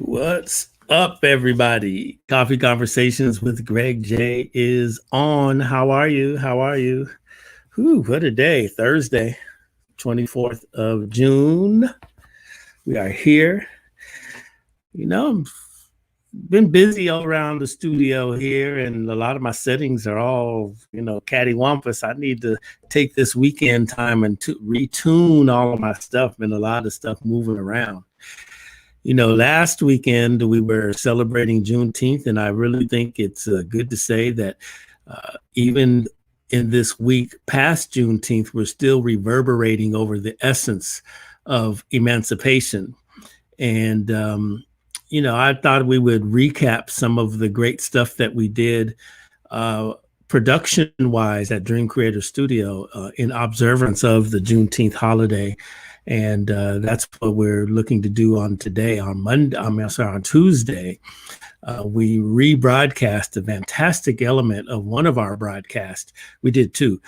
What's up, everybody? Coffee Conversations with Greg J is on. How are you? How are you? Whew, what a day. Thursday, 24th of June. We are here. I've been busy all around the studio here, and a lot of my settings are all, cattywampus. I need to take this weekend time and retune all of my stuff. Been a lot of stuff moving around. Last weekend we were celebrating Juneteenth, and I really think it's good to say that even in this week past Juneteenth, we're still reverberating over the essence of emancipation. And, I thought we would recap some of the great stuff that we did production-wise at Dream Creator Studio in observance of the Juneteenth holiday. And that's what we're looking to do on today, on Tuesday. We rebroadcast a fantastic element of one of our broadcasts. We did two.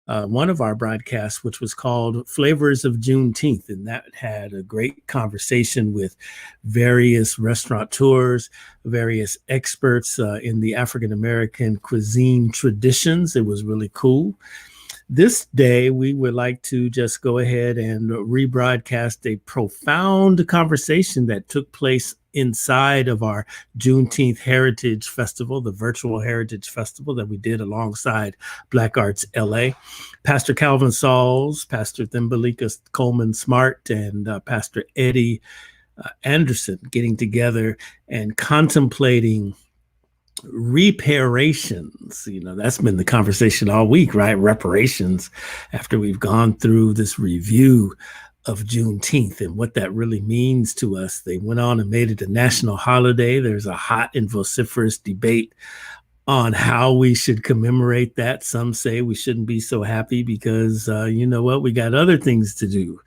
One of our broadcasts, which was called Flavors of Juneteenth, and that had a great conversation with various restaurateurs, various experts in the African-American cuisine traditions. It was really cool. This day, we would like to just go ahead and rebroadcast a profound conversation that took place inside of our Juneteenth Heritage Festival, the virtual Heritage Festival that we did alongside Black Arts LA. Pastor Calvin Sauls, Pastor Thembilika Coleman-Smart, and Pastor Eddie Anderson getting together and contemplating reparations. That's been the conversation all week, right? Reparations, after we've gone through this review of Juneteenth and what that really means to us. They went on and made it a national holiday. There's a hot and vociferous debate on how we should commemorate that. Some say we shouldn't be so happy because, we got other things to do.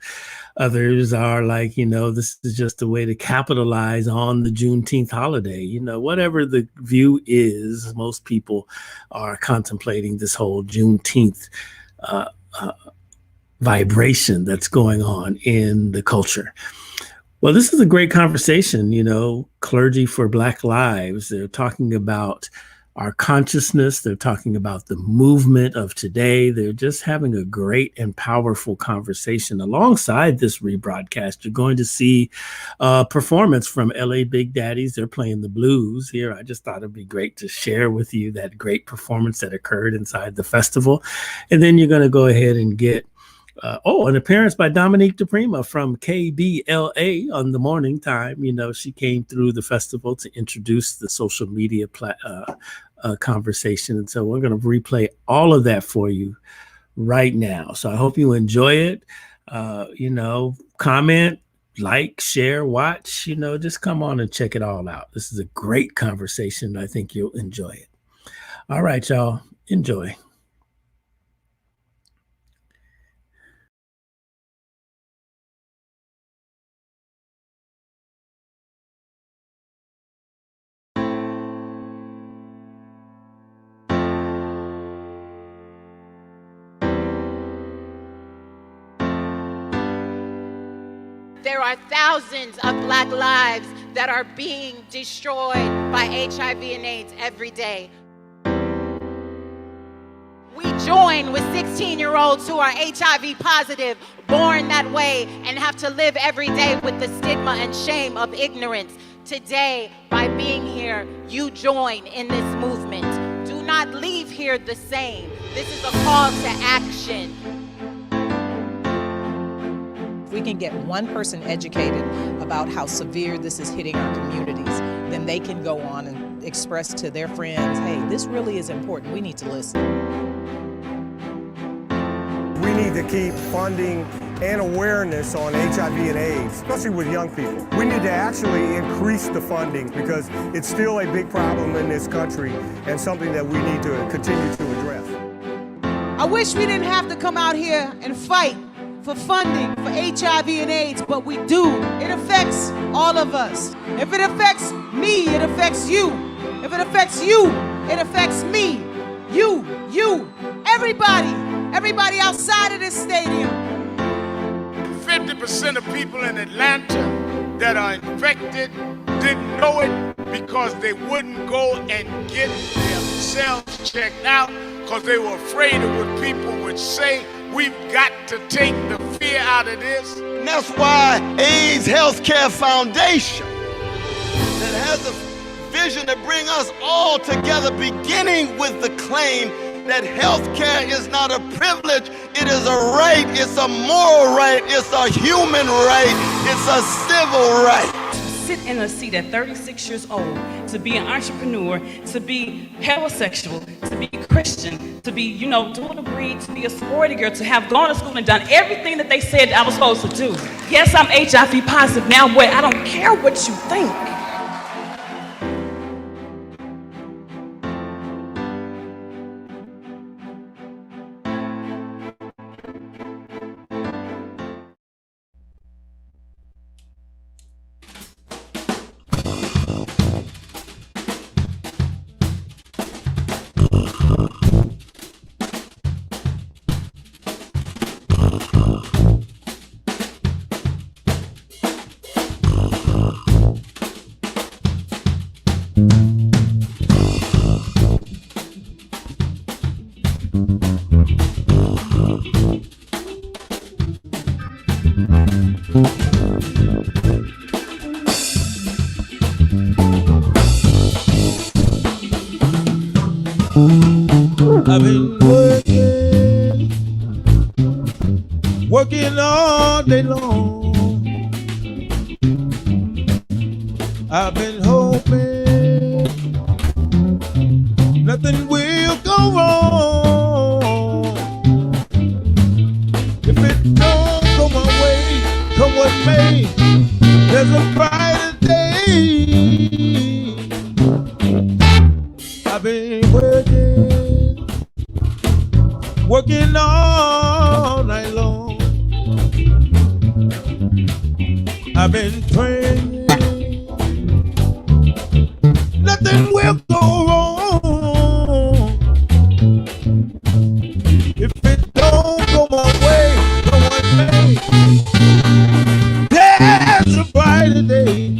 Others are like, this is just a way to capitalize on the Juneteenth holiday. Whatever the view is, most people are contemplating this whole Juneteenth vibration that's going on in the culture. Well, this is a great conversation, Clergy for Black Lives. They're talking about our consciousness. They're talking about the movement of today. They're just having a great and powerful conversation. Alongside this rebroadcast, you're going to see a performance from LA Big Daddies. They're playing the blues here. I just thought it'd be great to share with you that great performance that occurred inside the festival. And then you're going to go ahead and get an appearance by Dominique DePrima from KBLA on the morning time. She came through the festival to introduce the social media conversation. And so we're going to replay all of that for you right now. So I hope you enjoy it. Comment, like, share, watch, just come on and check it all out. This is a great conversation. I think you'll enjoy it. All right, y'all, enjoy. There are thousands of Black lives that are being destroyed by HIV and AIDS every day. We join with 16-year-olds who are HIV positive, born that way, and have to live every day with the stigma and shame of ignorance. Today, by being here, you join in this movement. Do not leave here the same. This is a call to action. If we can get one person educated about how severe this is hitting our communities, then they can go on and express to their friends, hey, this really is important. We need to listen. We need to keep funding and awareness on HIV and AIDS, especially with young people. We need to actually increase the funding because it's still a big problem in this country and something that we need to continue to address. I wish we didn't have to come out here and fight for funding for HIV and AIDS, but we do. It affects all of us. If it affects me, it affects you. If it affects you, it affects me. You, everybody outside of this stadium. 50% of people in Atlanta that are infected didn't know it because they wouldn't go and get themselves checked out because they were afraid of what people would say. We've got to take the fear out of this. And that's why AIDS Healthcare Foundation that has a vision to bring us all together, beginning with the claim that healthcare is not a privilege, it is a right, it's a moral right, it's a human right, it's a civil right. Sit in a seat at 36 years old, to be an entrepreneur, to be heterosexual, to be Christian, to be, dual degree, to be a sorority girl, to have gone to school and done everything that they said I was supposed to do. Yes, I'm HIV positive now, but I don't care what you think. I've been working all day long. I've been hoping nothing will go wrong. If it don't go my way, come what may, there's a brighter day. I've been working all night long. I've been praying nothing will go wrong. If it don't go my way, come what may, there's a brighter day.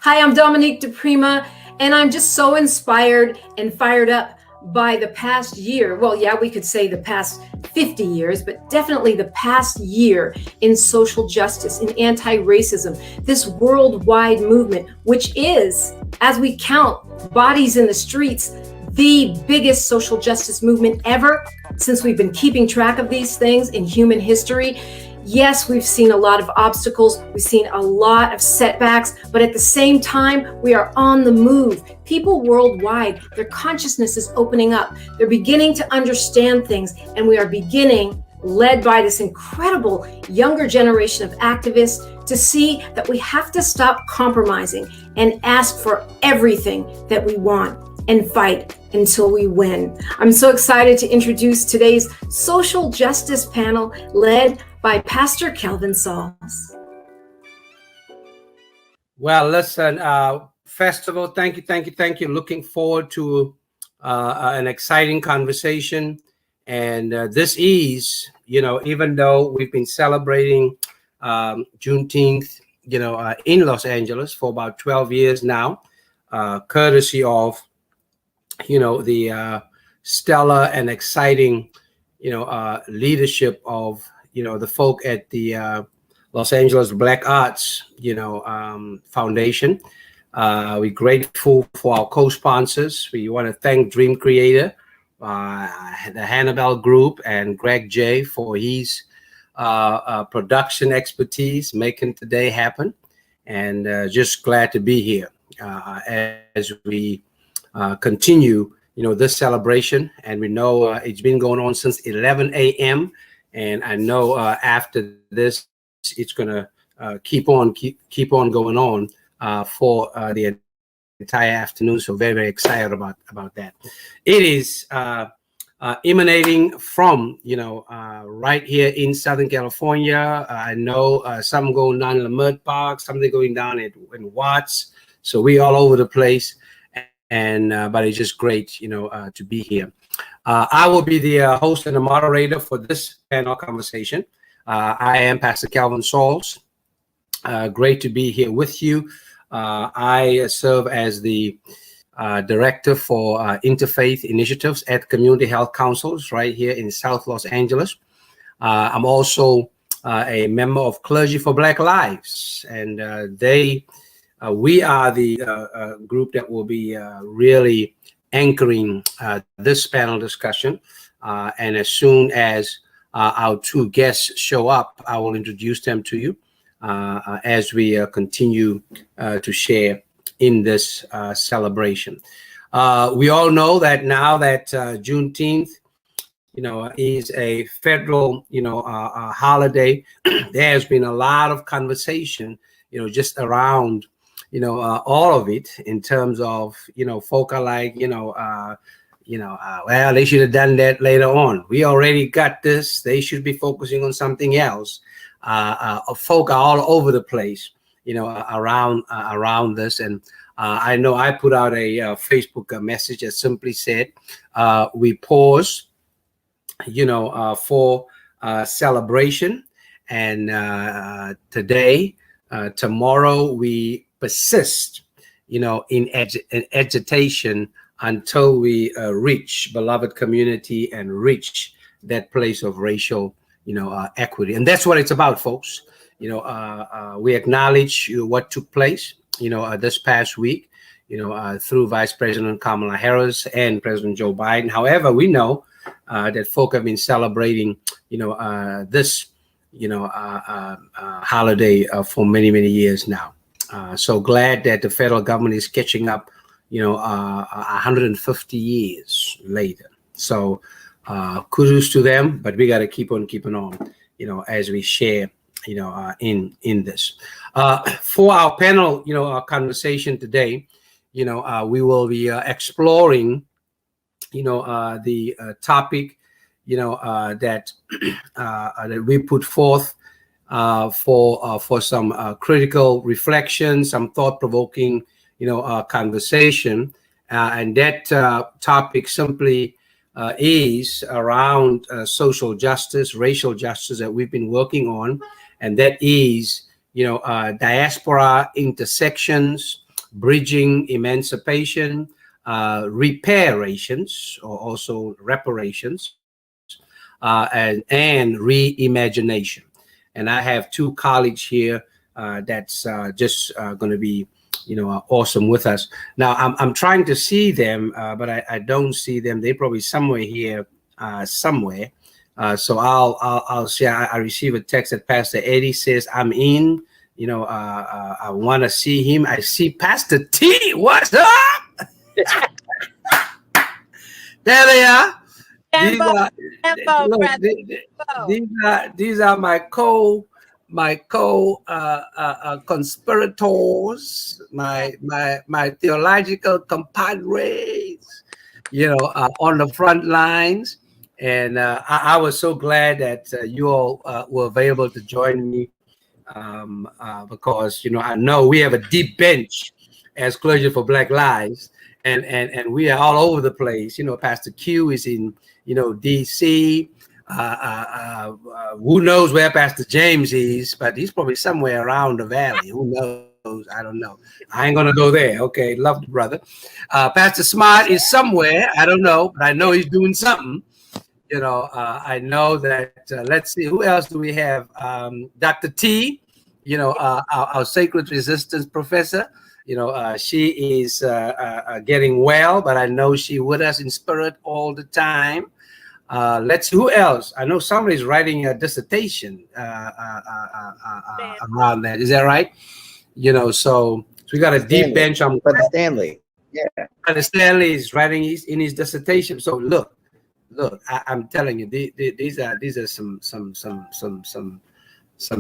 Hi, I'm Dominique DePrima, and I'm just so inspired and fired up by the past year. Well, yeah, we could say the past 50 years, but definitely the past year in social justice, in anti-racism, this worldwide movement, which is, as we count bodies in the streets, the biggest social justice movement ever since we've been keeping track of these things in human history. Yes, we've seen a lot of obstacles, we've seen a lot of setbacks, but at the same time, we are on the move. People worldwide, their consciousness is opening up. They're beginning to understand things, and we are beginning, led by this incredible younger generation of activists, to see that we have to stop compromising and ask for everything that we want and fight until we win. I'm so excited to introduce today's social justice panel led by Pastor Kelvin Sauls. Well, listen, festival, thank you. Looking forward to an exciting conversation. And this is, even though we've been celebrating Juneteenth, in Los Angeles for about 12 years now, courtesy of, the stellar and exciting, leadership of, the folk at the Los Angeles Black Arts, Foundation. We're grateful for our co-sponsors. We want to thank Dream Creator, the Hannibal Group, and Greg J for his production expertise, making today happen. And just glad to be here as we continue, this celebration. And we know it's been going on since 11 a.m. And I know after this, it's going to keep on going on for the entire afternoon. So very, very excited about that. It is emanating from, right here in Southern California. I know some going down in the Mud Park, something going down in Watts. So we all over the place. And but it's just great, to be here. I will be the host and the moderator for this panel conversation. I am Pastor Kelvin Sauls. Great to be here with you. I serve as the director for Interfaith Initiatives at Community Health Councils right here in South Los Angeles. I'm also a member of Clergy for Black Lives, and we are the group that will be really anchoring this panel discussion. And as soon as our two guests show up, I will introduce them to you as we continue to share in this celebration. We all know that now that Juneteenth, is a federal, holiday, there has been a lot of conversation, just around all of it in terms of, folk are like, well, they should have done that later on. We already got this. They should be focusing on something else. Folk are all over the place, around this. And I know I put out a Facebook message that simply said, we pause, for celebration. And today, tomorrow, we persist, in agitation until we reach beloved community and reach that place of racial, equity. And that's what it's about, folks. We acknowledge what took place, this past week, through Vice President Kamala Harris and President Joe Biden. However, we know that folk have been celebrating, this, holiday for many, many years now. So glad that the federal government is catching up, 150 years later. So kudos to them, but we got to keep on keeping on, as we share, in this. For our panel, our conversation today, we will be exploring, the topic, that that we put forth for some critical reflection, some thought-provoking, conversation, and that topic simply is around social justice, racial justice that we've been working on, and that is, diaspora intersections, bridging emancipation, reparations, or also reparations, and reimagination. And I have two colleagues here that's just going to be, awesome with us. Now, I'm trying to see them, but I don't see them. They're probably somewhere here, somewhere. So I'll see. I receive a text that Pastor Eddie says I'm in. I want to see him. I see Pastor T. What's up? There they are. These are my conspirators, my theological compadres, on the front lines. And I was so glad that you all were available to join me, because I know we have a deep bench as Clergy for Black Lives, and we are all over the place. Pastor Q is in DC. Who knows where Pastor James is, but he's probably somewhere around the valley. Who knows? I don't know. I ain't gonna go there. Okay, love the brother. Pastor Smart is somewhere. I don't know, but I know he's doing something. I know that. Let's see, who else do we have? Dr. T, our sacred resistance professor. She is getting well, but I know she with us in spirit all the time. Let's see, who else? I know somebody's writing a dissertation around that. Is that right? So we got a deep bench on Brother Stanley. Yeah. Brother Stanley is writing in his dissertation. So look, I'm telling you, these are some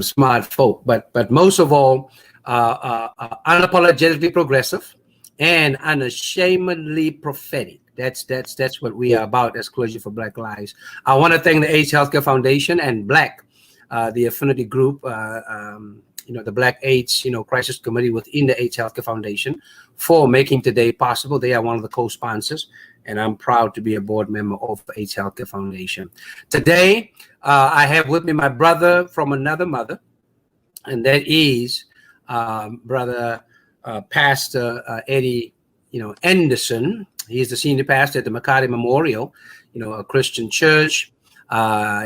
smart folk, but most of all, unapologetically progressive and unashamedly prophetic. That's what we are about as Clergy for Black Lives. I want to thank the AIDS Healthcare Foundation and Black, the affinity group, the Black AIDS, Crisis Committee within the AIDS Healthcare Foundation, for making today possible. They are one of the co-sponsors, and I'm proud to be a board member of the AIDS Healthcare Foundation. Today, I have with me my brother from another mother, and that is Brother Pastor Eddie, Anderson. He's the senior pastor at the McCarty Memorial, a Christian church.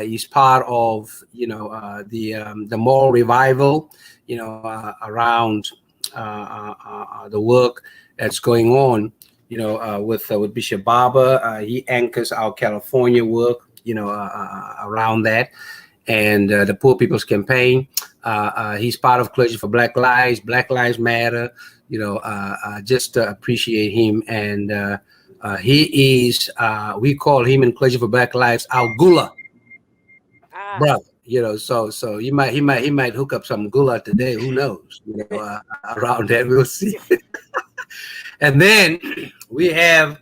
He's part of, the moral revival, around the work that's going on, with Bishop Barber. He anchors our California work, around that, and the Poor People's Campaign. He's part of Clergy for Black Lives, Black Lives Matter. Just appreciate him, and he is, we call him in Clergy for Black Lives our Gula brother. So he might hook up some Gula today. Who knows? Around that, we'll see. And then we have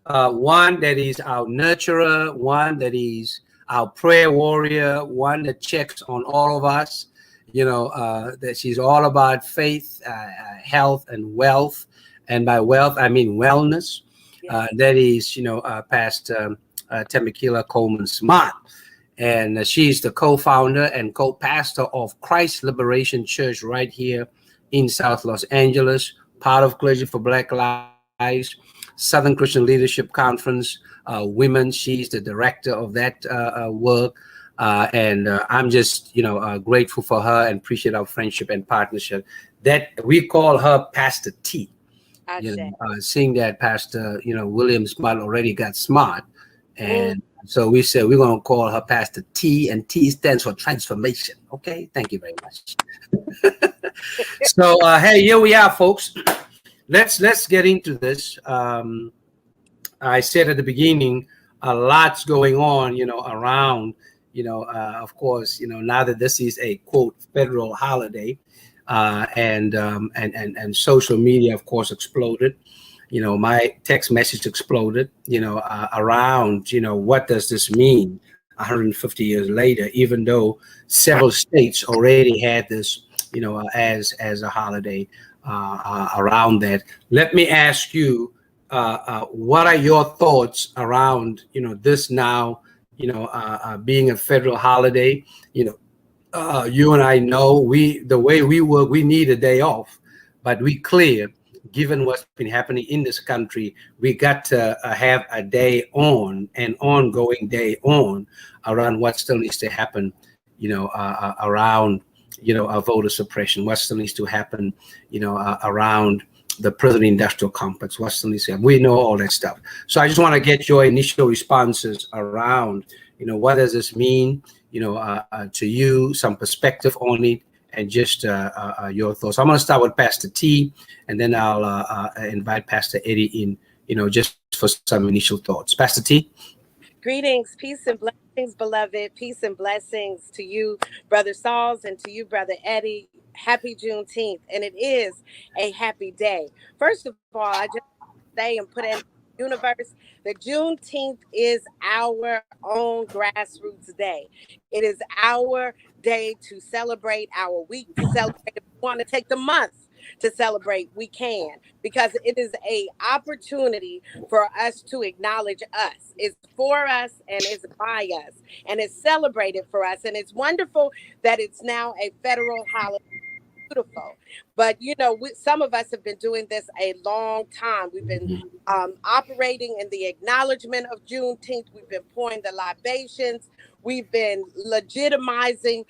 one that is our nurturer, one that is our prayer warrior, one that checks on all of us. That she's all about faith, health, and wealth. And by wealth, I mean wellness. That is, Pastor Thembilika Coleman-Smart. And she's the co-founder and co-pastor of Christ Liberation Church right here in South Los Angeles, part of Clergy for Black Lives, Southern Christian Leadership Conference, Women. She's the director of that work. And I'm just, grateful for her and appreciate our friendship and partnership. That we call her Pastor T. Seeing that Pastor, William Smart already got smart. And so we said we're going to call her Pastor T, and T stands for transformation. Okay, thank you very much. So, hey, here we are, folks. Let's get into this. I said at the beginning, a lot's going on, around. Of course, now that this is a quote federal holiday, and social media, of course, exploded. My text message exploded. Around what does this mean 150 years later? Even though several states already had this, as a holiday around that. Let me ask you, what are your thoughts around this now? Being a federal holiday, you and I know the way we work, we need a day off, but we clear given what's been happening in this country, we got to have a day on, an ongoing day on, around what still needs to happen, around, voter suppression, what still needs to happen, around the prison industrial complex, what still needs to happen. We know all that stuff. So I just want to get your initial responses around, what does this mean, to you, some perspective on it, and just your thoughts. I'm going to start with Pastor T, and then I'll invite Pastor Eddie in, just for some initial thoughts. Pastor T. Greetings, peace and blessings, beloved. Peace and blessings to you, Brother Sauls, and to you, Brother Eddie. Happy Juneteenth, and it is a happy day. First of all, I just say and put in the universe that Juneteenth is our own grassroots day. It is our day to celebrate, our week to celebrate. If we want to take the month to celebrate, we can, because it is a opportunity for us to acknowledge us. It's for us and it's by us, and it's celebrated for us. And it's wonderful that it's now a federal holiday. Beautiful. But some of us have been doing this a long time. We've been operating in the acknowledgement of Juneteenth. We've been pouring the libations. We've been legitimizing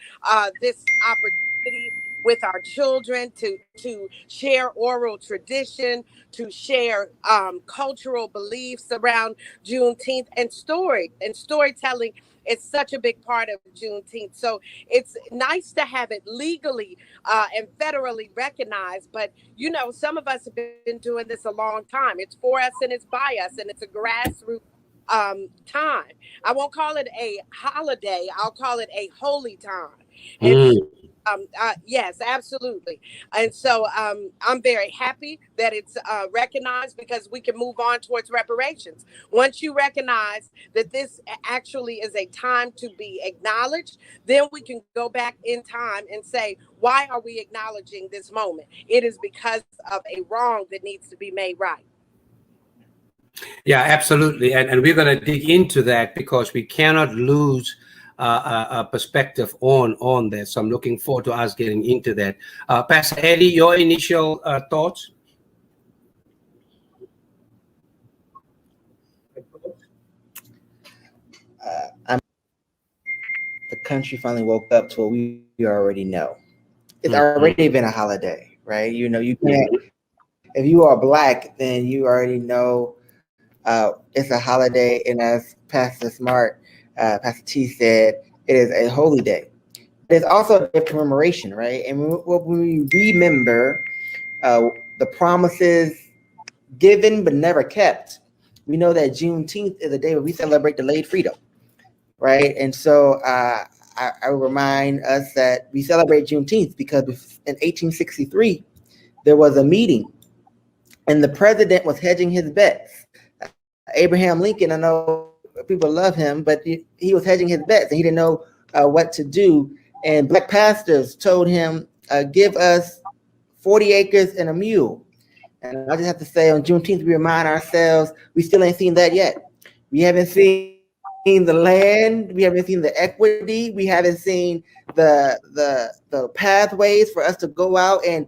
this opportunity with our children to share oral tradition, to share cultural beliefs around Juneteenth, and storytelling. It's such a big part of Juneteenth. So it's nice to have it legally and federally recognized. But, some of us have been doing this a long time. It's for us and it's by us, and it's a grassroots time. I won't call it a holiday. I'll call it a holy time. And yes, absolutely. And so I'm very happy that it's recognized, because we can move on towards reparations. Once you recognize that this actually is a time to be acknowledged, then we can go back in time and say, why are we acknowledging this moment? It is because of a wrong that needs to be made right. Yeah, absolutely. And we're going to dig into that, because we cannot lose a perspective on that. So I'm looking forward to us getting into that. Pastor Eddie, your initial thoughts? The country finally woke up to what we already know. It's already been a holiday, right? You can't, if you are Black, then you already know it's a holiday. And as Pastor T said, it is a holy day. It's also a day of commemoration, right? And when we remember the promises given but never kept, we know that Juneteenth is a day where we celebrate delayed freedom, right? And so I will remind us that we celebrate Juneteenth because in 1863, there was a meeting and the president was hedging his bets. Abraham Lincoln, I know people love him, but he was hedging his bets and he didn't know what to do. And Black pastors told him, give us 40 acres and a mule. And I just have to say, on Juneteenth, we remind ourselves, we still ain't seen that yet. We haven't seen the land, we haven't seen the equity, we haven't seen the pathways for us to go out and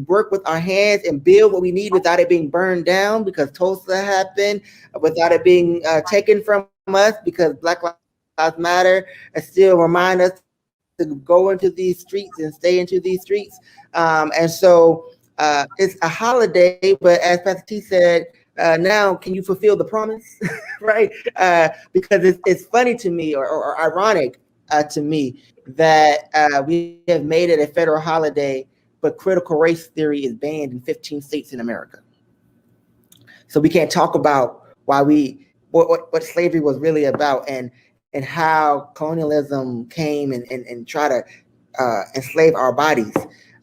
work with our hands and build what we need without it being burned down, because Tulsa happened, without it being taken from us, because Black Lives Matter, and still remind us to go into these streets and stay into these streets. And so it's a holiday, but as Pastor T said, now can you fulfill the promise, right? Because it's funny to me, or ironic to me, that we have made it a federal holiday, but critical race theory is banned in 15 states in America. So we can't talk about what slavery was really about, and how colonialism came and try to enslave our bodies.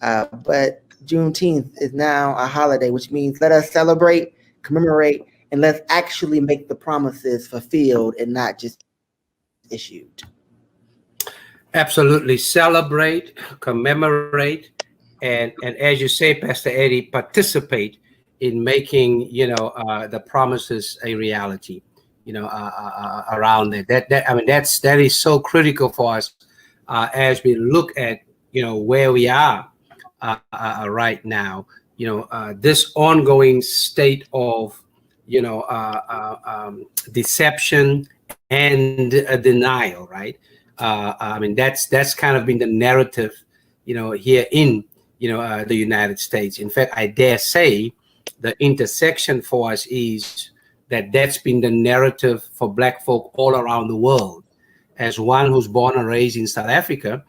But Juneteenth is now a holiday, which means let us celebrate, commemorate, and let's actually make the promises fulfilled and not just issued. Absolutely. Celebrate, commemorate, and as you say, Pastor Eddie, participate in making, the promises a reality, around it. That is so critical for us as we look at, where we are right now. this ongoing state of, deception and denial, right? I mean, that's kind of been the narrative, here in, the United States. In fact, I dare say the intersection for us is that's been the narrative for Black folk all around the world. As one who's born and raised in South Africa,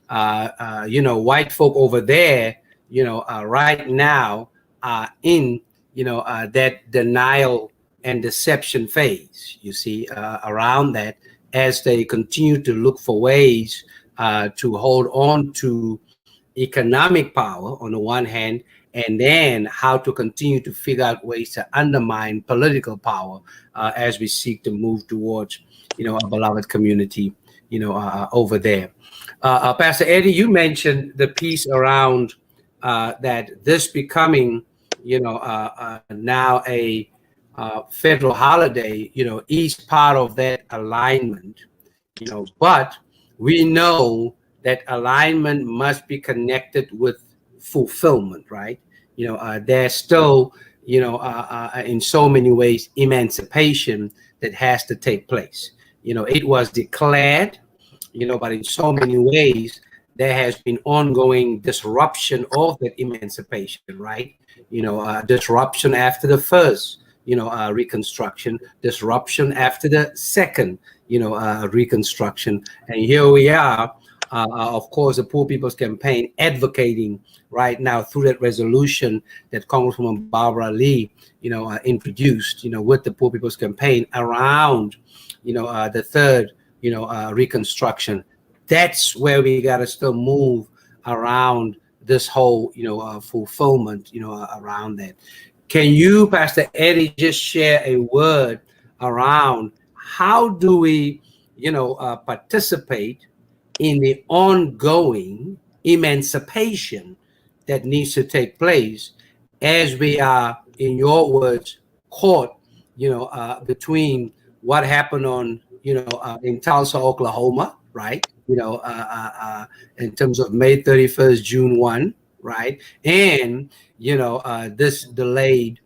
white folk over there, right now are in, that denial and deception phase, you see, around that, as they continue to look for ways to hold on to economic power on the one hand, and then how to continue to figure out ways to undermine political power as we seek to move towards, a beloved community, over there. Pastor Eddie, you mentioned the piece around that this becoming, now a federal holiday, is part of that alignment, but we know that alignment must be connected with fulfillment, right? There's still, in so many ways, emancipation that has to take place. It was declared, but in so many ways, there has been ongoing disruption of that emancipation, right? Disruption after the first, Reconstruction, disruption after the second, Reconstruction. And here we are, of course, the Poor People's Campaign advocating right now through that resolution that Congresswoman Barbara Lee, introduced, with the Poor People's Campaign around, the third, Reconstruction. That's where we got to still move around this whole, fulfillment, around that. Can you, Pastor Eddie, just share a word around how do we, participate in the ongoing emancipation that needs to take place as we are, in your words, caught, between what happened on, in Tulsa, Oklahoma, right? In terms of May 31st, June 1, right? And, this delayed,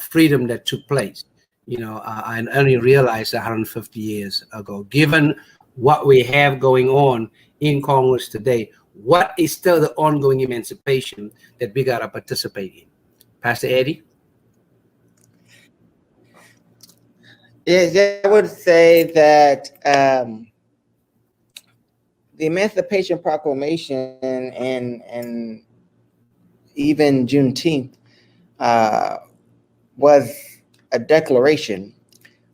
freedom that took place, and only realized 150 years ago. Given what we have going on in Congress today, what is still the ongoing emancipation that we got to participate in? Pastor Eddie? Yeah, I would say that the Emancipation Proclamation and even Juneteenth was a declaration,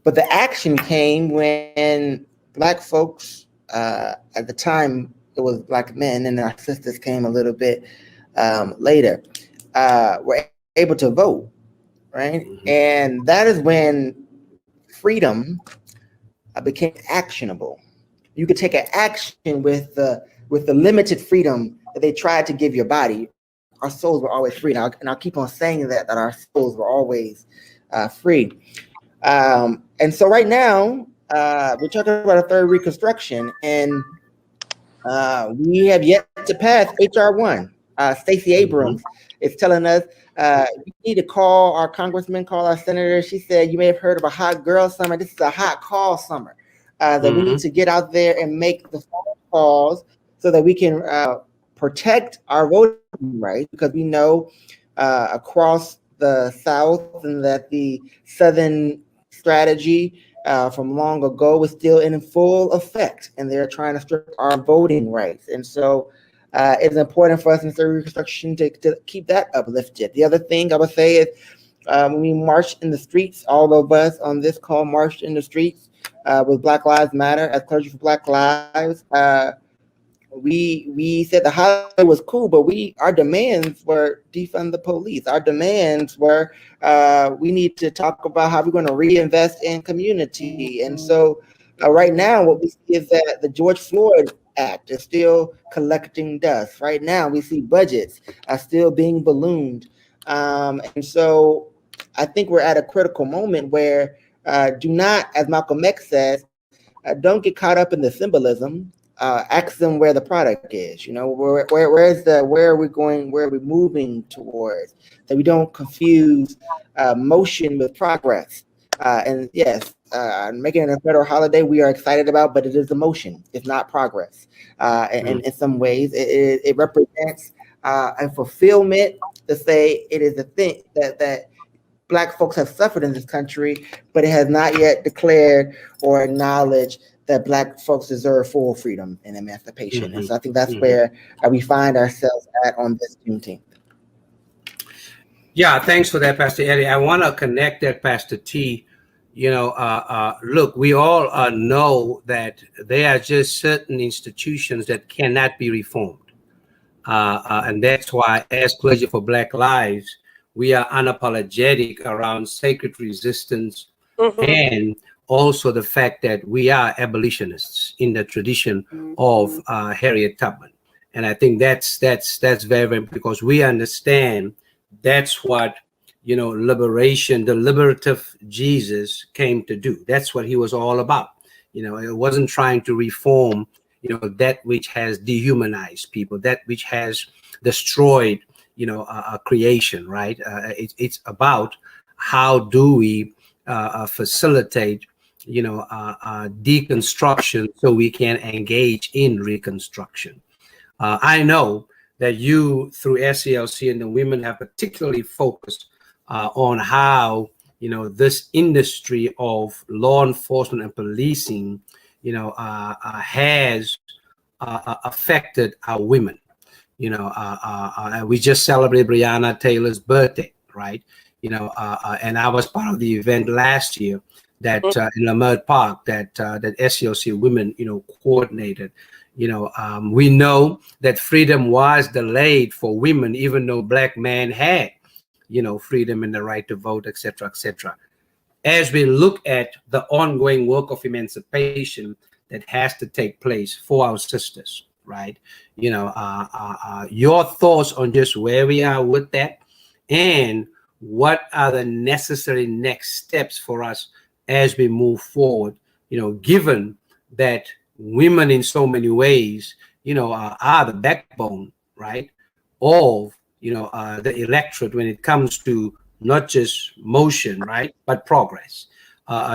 but the action came when Black folks, at the time it was Black men, and our sisters came a little bit later, were able to vote, right? Mm-hmm. And that is when freedom became actionable. You could take an action with the limited freedom that they tried to give your body. Our souls were always free. And I'll keep on saying that our souls were always free. And so right now, we're talking about a third Reconstruction, and we have yet to pass H.R. 1. Stacey Abrams is telling us we need to call our congressman, call our senator. She said, you may have heard of a hot girl summer. This is a hot call summer. That we need to get out there and make the phone calls so that we can protect our voting rights, because we know across the South and that the Southern strategy from long ago is still in full effect, and they're trying to strip our voting rights. And so it's important for us in third Reconstruction to keep that uplifted. The other thing I would say is when we marched in the streets, all of us on this call marched in the streets with Black Lives Matter, as Clergy for Black Lives. We said the holiday was cool, but our demands were defund the police. Our demands were we need to talk about how we're going to reinvest in community. And so right now what we see is that the George Floyd Act is still collecting dust. Right now we see budgets are still being ballooned. And so I think we're at a critical moment where do not, as Malcolm X says, don't get caught up in the symbolism. ask them where the product is. You know, where are we going? Where are we moving towards? That we don't confuse motion with progress. And yes, making it a federal holiday we are excited about, but it is a motion. It's not progress. In some ways, it represents a fulfillment to say it is a thing that Black folks have suffered in this country, but it has not yet declared or acknowledged that Black folks deserve full freedom and emancipation. And so I think that's where we find ourselves at on this Juneteenth. Yeah, thanks for that, Pastor Eddie. I want to connect that, Pastor T. You know, look, we all know that there are just certain institutions that cannot be reformed. And that's why, as Clergy for Black Lives, we are unapologetic around sacred resistance and also the fact that we are abolitionists in the tradition of Harriet Tubman. And I think that's very, very, because we understand that's what, you know, liberation, the liberative Jesus came to do. That's what he was all about. You know, it wasn't trying to reform, you know, that which has dehumanized people, that which has destroyed, you know, creation, right? It's about how do we facilitate, you know, deconstruction so we can engage in reconstruction. I know that you, through SCLC and the women, have particularly focused on how, you know, this industry of law enforcement and policing, you know, has affected our women. You know, we just celebrated Breonna Taylor's birthday, right? You know, and I was part of the event last year that in Lamert Park that SCLC women, you know, coordinated. You know, we know that freedom was delayed for women, even though Black men had, you know, freedom and the right to vote, et cetera, et cetera. As we look at the ongoing work of emancipation that has to take place for our sisters, right? You know, your thoughts on just where we are with that, and what are the necessary next steps for us as we move forward, you know, given that women in so many ways, you know, are the backbone, right, of, you know, the electorate when it comes to not just motion, right, but progress.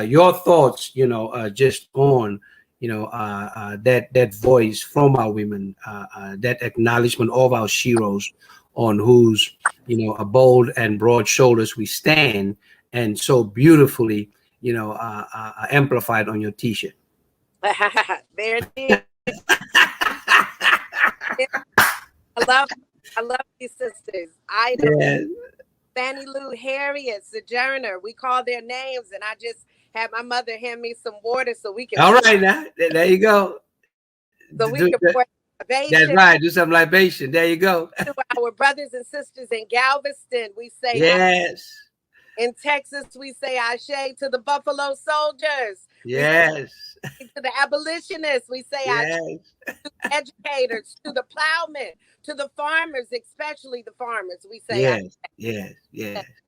Your thoughts, you know, just on, you know, that voice from our women, that acknowledgement of our sheroes on whose, you know, a bold and broad shoulders we stand, and so beautifully, you know, amplified on your T-shirt. There it is. I love these sisters. I know. Yes. Fannie Lou, Harriet, Sojourner. We call their names, and I just had my mother hand me some water so we can. All right, now there you go. So we can pour libation. That's right. Do some libation. There you go. To our brothers and sisters in Galveston, we say yes. In Texas, we say Ashe. To the Buffalo Soldiers. Yes. To the abolitionists, we say yes. Ashe. To the educators, to the plowmen, to the farmers, especially the farmers, we say yes. Ashe.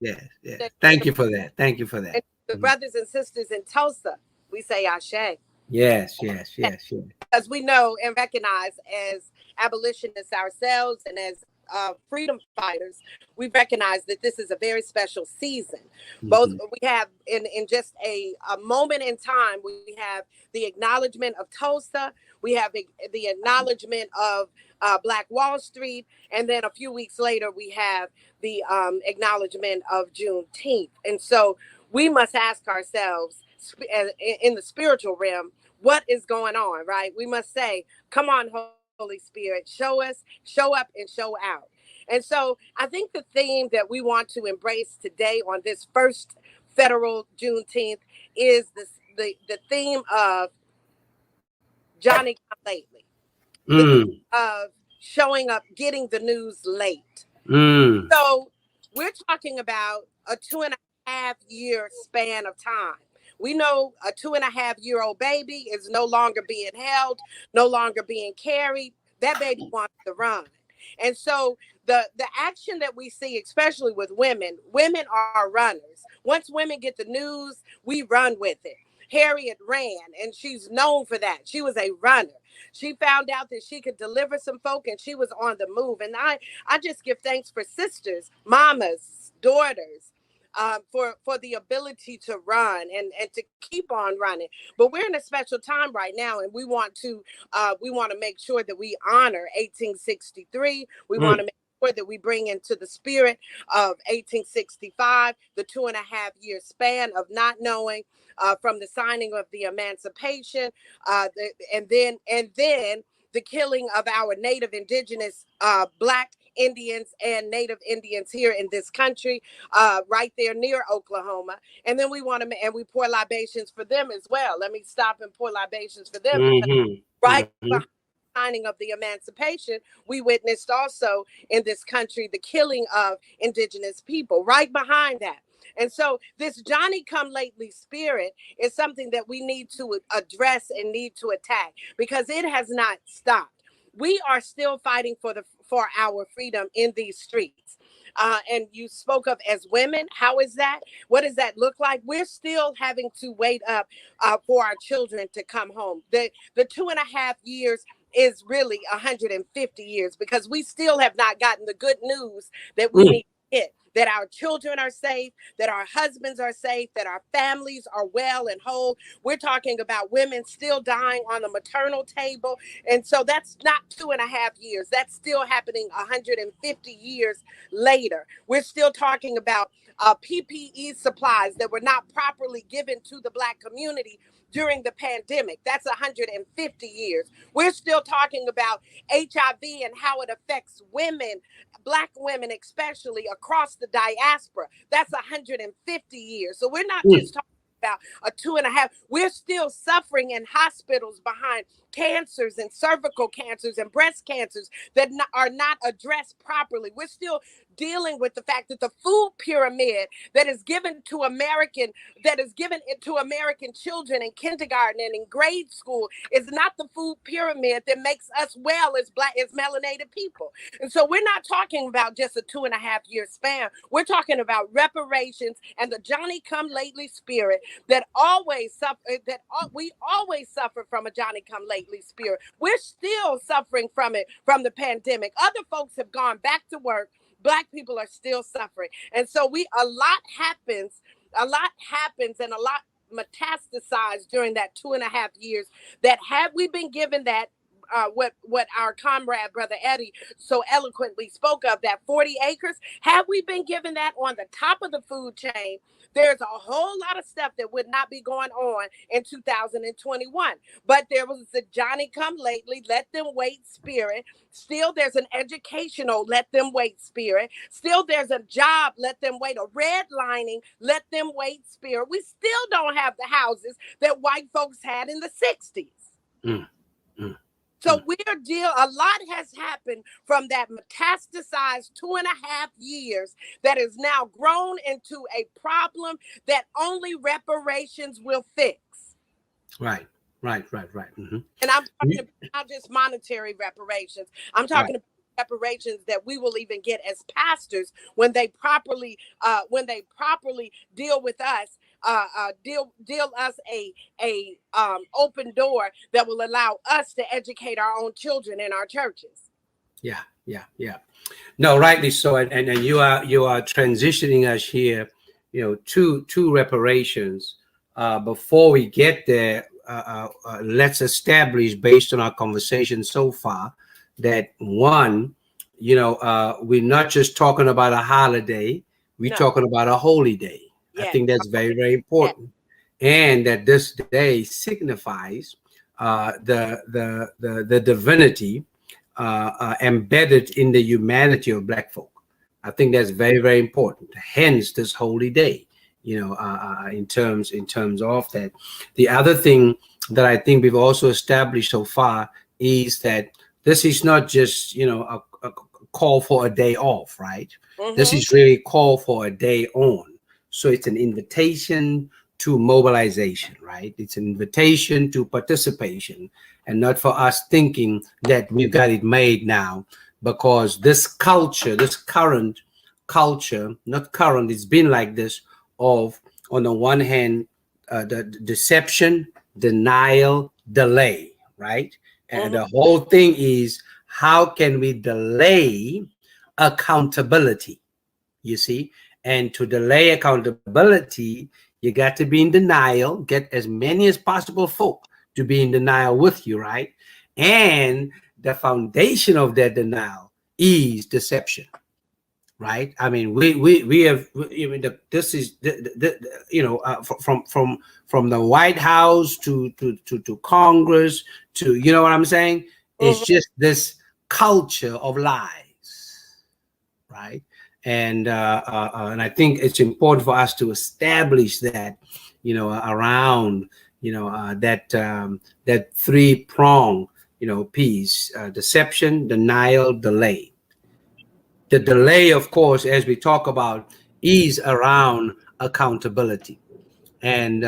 Yes. Thank you for that. Thank you for that. And the brothers and sisters in Tulsa, we say Ashe. Yes. Because we know and recognize as abolitionists ourselves and as freedom fighters, we recognize that this is a very special season. Both we have in just a moment in time, we have the acknowledgement of Tulsa, we have the acknowledgement of Black Wall Street, and then a few weeks later we have the acknowledgement of Juneteenth. And so we must ask ourselves in the spiritual realm, what is going on, right? We must say, come on, Holy Spirit, show us, show up and show out. And so I think the theme that we want to embrace today on this first federal Juneteenth is the theme of Johnny come lately, the theme of showing up, getting the news late. So we're talking about a 2.5-year span of time. We know a 2.5-year-old baby is no longer being held, no longer being carried. That baby wants to run. And so the action that we see, especially with women are runners. Once women get the news, we run with it. Harriet ran, and she's known for that. She was a runner. She found out that she could deliver some folk, and she was on the move. And I just give thanks for sisters, mamas, daughters, for the ability to run and to keep on running. But we're in a special time right now, and we want to make sure that we honor 1863. We want to make sure that we bring into the spirit of 1865, the 2.5-year span of not knowing, from the signing of the Emancipation, and then the killing of our Native Indigenous Black Indians and Native Indians here in this country, right there near Oklahoma. And then we pour libations for them as well. Let me stop and pour libations for them. Behind the signing of the Emancipation, we witnessed also in this country the killing of indigenous people right behind that. And so this Johnny come lately spirit is something that we need to address and need to attack, because it has not stopped. We are still fighting for our freedom in these streets. And you spoke of as women. How is that? What does that look like? We're still having to wait up for our children to come home. The 2.5 years is really 150 years, because we still have not gotten the good news that we need to get. That our children are safe, that our husbands are safe, that our families are well and whole. We're talking about women still dying on the maternal table. And so that's not 2.5 years. That's still happening 150 years later. We're still talking about PPE supplies that were not properly given to the Black community during the pandemic. That's 150 years. We're still talking about HIV and how it affects women, Black women especially, across the diaspora. That's 150 years. So we're not just talking about a 2.5. We're still suffering in hospitals behind cancers and cervical cancers and breast cancers that are not addressed properly. We're still dealing with the fact that the food pyramid that is given to American children in kindergarten and in grade school is not the food pyramid that makes us well as melanated people. And so we're not talking about just a 2.5 year span. We're talking about reparations and the Johnny come lately spirit that we always suffer from a Johnny come lately spirit. We're still suffering from it, from the pandemic. Other folks have gone back to work. Black people are still suffering. And so a lot happens and a lot metastasized during that 2.5 years, that had we been given that, what our comrade, Brother Eddie, so eloquently spoke of, that 40 acres, had we been given that on the top of the food chain, there's a whole lot of stuff that would not be going on in 2021. But there was the Johnny come lately, let them wait spirit. Still, there's an educational let them wait spirit. Still, there's a job, let them wait. A redlining, let them wait spirit. We still don't have the houses that white folks had in the 60s. So a lot has happened from that metastasized 2.5 years that is now grown into a problem that only reparations will fix. Right. Mm-hmm. And I'm talking about not just monetary reparations. I'm talking about reparations that we will even get as pastors when they properly deal with us. Deal us a open door that will allow us to educate our own children in our churches. Yeah. No, rightly so, and you are transitioning us here, to reparations. Before we get there, let's establish, based on our conversation so far, that one, we're not just talking about a holiday, we're talking about a holy day. I think that's very, very important, and that this day signifies the divinity embedded in the humanity of Black folk. I think that's very, very important. Hence, this holy day, in terms of that. The other thing that I think we've also established so far is that this is not just a call for a day off, right? This is really a call for a day on. So it's an invitation to mobilization, right? It's an invitation to participation, and not for us thinking that we've got it made now, because this culture, this current culture, not current, it's been like this, of, on the one hand, the deception, denial, delay, right? And the whole thing is, how can we delay accountability? You see, and to delay accountability, you got to be in denial, get as many as possible folk to be in denial with you, right? And the foundation of that denial is deception, right? I mean, we have, I mean, this is from the White House to Congress to, you know what I'm saying? It's just this culture of lies, right? And I think it's important for us to establish that, around, that three-prong, piece: deception, denial, delay. The delay, of course, as we talk about, is around accountability. And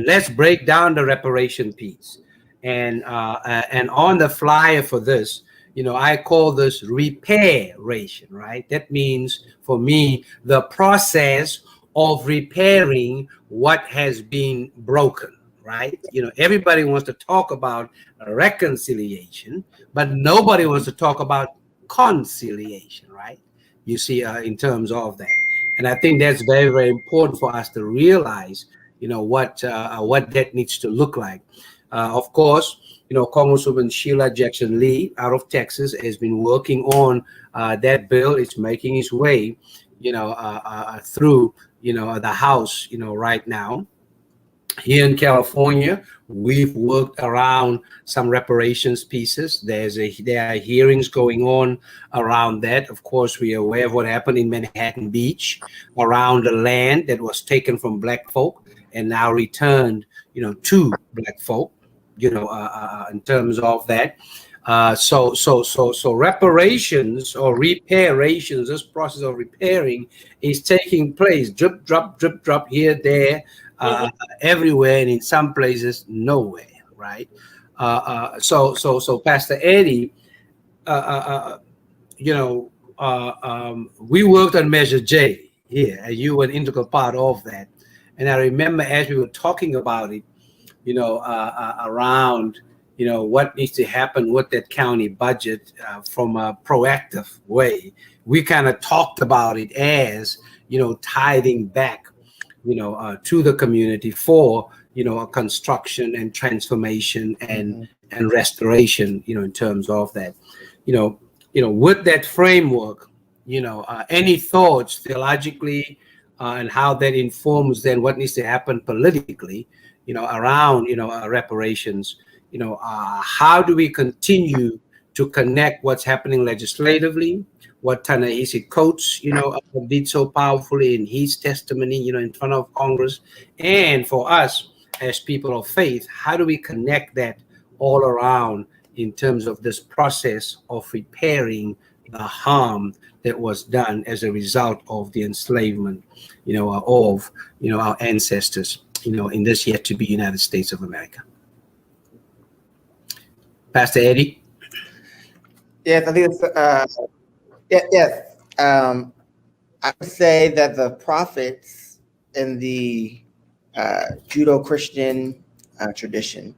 let's break down the reparation piece. And on the flyer for this, I call this repairation, right? That means, for me, the process of repairing what has been broken, right? Everybody wants to talk about reconciliation, but nobody wants to talk about conciliation, right? You see, in terms of that. And I think that's very, very important for us to realize, what that needs to look like. Of course, Congresswoman Sheila Jackson Lee out of Texas has been working on that bill. It's making its way, through, the House, right now. Here in California, we've worked around some reparations pieces. There are hearings going on around that. Of course, we are aware of what happened in Manhattan Beach around the land that was taken from Black folk and now returned, to Black folk, in terms of that. So reparations or reparations, this process of repairing is taking place, drip, drop, here, there, everywhere, and in some places nowhere, right? So Pastor Eddie, we worked on Measure J here, and you were an integral part of that. And I remember as we were talking about it, around, what needs to happen with that county budget from a proactive way, we kind of talked about it as, tithing back, to the community for, a construction and transformation and restoration, in terms of that, with that framework, any thoughts theologically and how that informs then what needs to happen politically, around, reparations, how do we continue to connect what's happening legislatively, what Ta-Nehisi Coates, did so powerfully in his testimony, in front of Congress, and for us as people of faith, how do we connect that all around in terms of this process of repairing the harm that was done as a result of the enslavement, of, our ancestors, in this yet to be United States of America. Pastor Eddie? Yes, I think it's, yes. I would say that the prophets in the Judeo-Christian tradition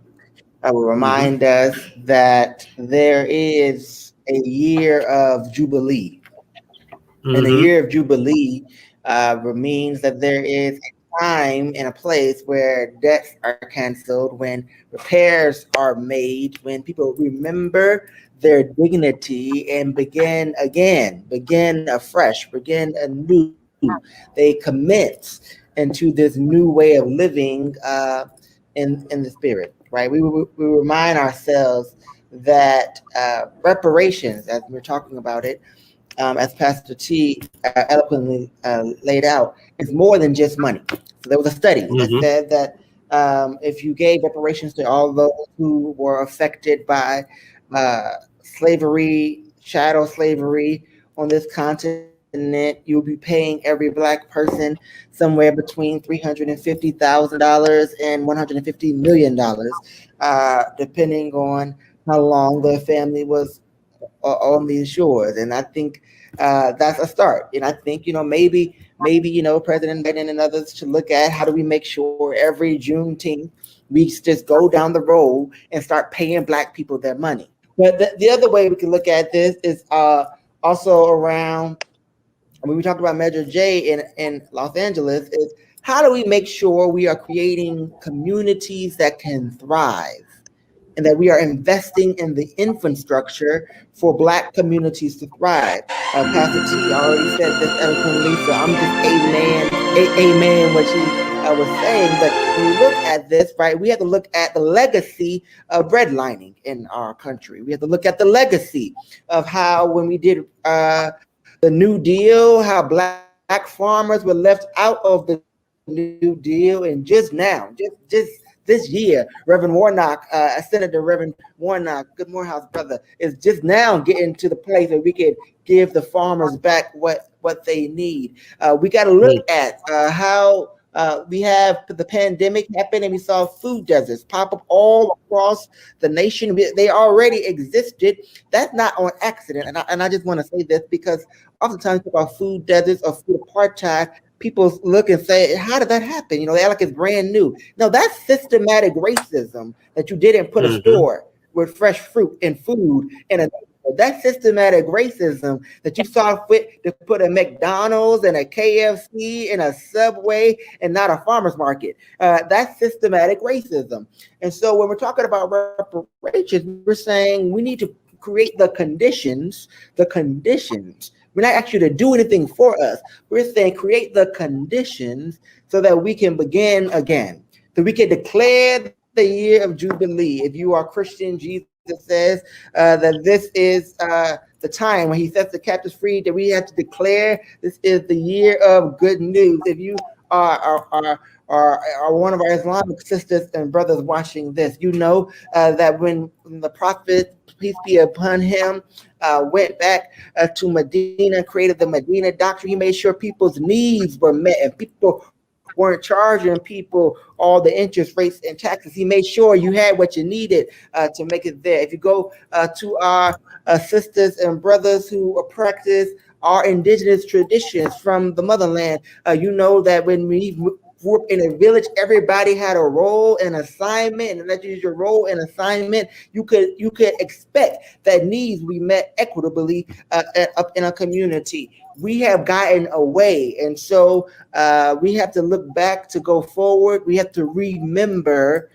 will remind us that there is a year of Jubilee. And the year of Jubilee means that there is a time and a place where debts are canceled, when repairs are made, when people remember their dignity and begin afresh, begin anew. They commit into this new way of living in the spirit, right? We remind ourselves that reparations, as we're talking about it, as Pastor T eloquently laid out, is more than just money. So there was a study that said that if you gave reparations to all those who were affected by slavery, shadow slavery on this continent, you'll be paying every Black person somewhere between $350,000 and $150 million, depending on how long the family was on these shores. And I think that's a start. And I think, maybe maybe, you know, President Biden and others should look at how do we make sure every Juneteenth we just go down the road and start paying Black people their money. But the other way we can look at this is also around, when we talk about Measure J in Los Angeles, is how do we make sure we are creating communities that can thrive and that we are investing in the infrastructure for Black communities to thrive? Pastor T already said this eloquently, so I'm just amen what she was saying. But when we look at this, right, we have to look at the legacy of redlining in our country. We have to look at the legacy of how, when we did the New Deal, how Black farmers were left out of the New Deal, and just now, just this year, Reverend Warnock, Senator Reverend Warnock, good Morehouse brother, is just now getting to the place where we can give the farmers back what they need. We got to look at how we have the pandemic happen, and we saw food deserts pop up all across the nation. They already existed. That's not on accident. And I just want to say this, because oftentimes about food deserts or food apartheid, people look and say, how did that happen? You know, they act like it's brand new. No, that's systematic racism, that you didn't put a store with fresh fruit and food in a. That's systematic racism, that you saw fit to put a McDonald's and a KFC and a Subway and not a farmer's market. That's systematic racism. And so when we're talking about reparations, we're saying we need to create the conditions. We're not asking you to do anything for us. We're saying create the conditions so that we can begin again, so we can declare the year of Jubilee. If you are Christian, Jesus says that this is the time when he sets the captives free, that we have to declare this is the year of good news. If you are one of our Islamic sisters and brothers watching this, you know that when the prophet, peace be upon him, went back to Medina, created the Medina Doctrine, he made sure people's needs were met and people weren't charging people all the interest rates and taxes. He made sure you had what you needed to make it there. If you go to our sisters and brothers who practice our indigenous traditions from the motherland, you know that when we grew up in a village, everybody had a role and assignment, and that is your role and assignment. You could expect that needs we met equitably up in a community. We have gotten away, and so we have to look back to go forward. We have to remember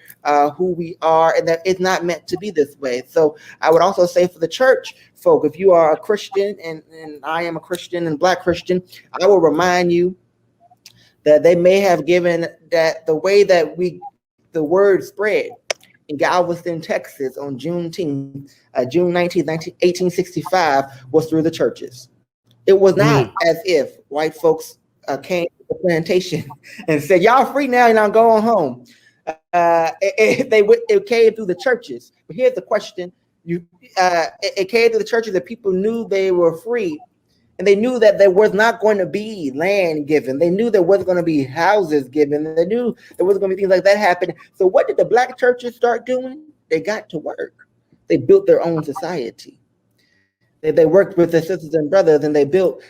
who we are, and that it's not meant to be this way. So I would also say for the church folk, if you are a Christian, and I am a Christian and Black Christian, I will remind you that they may have given that the way that the word spread in Galveston, Texas on Juneteenth, June 19th, 1865, was through the churches. It was not as if white folks came to the plantation and said, y'all free now and I'm going home. It came through the churches. But here's the question. It came through the churches that people knew they were free, and they knew that there was not going to be land given. They knew there wasn't going to be houses given. They knew there wasn't going to be things like that happening. So what did the Black churches start doing? They got to work. They built their own society. They worked with their sisters and brothers, and they built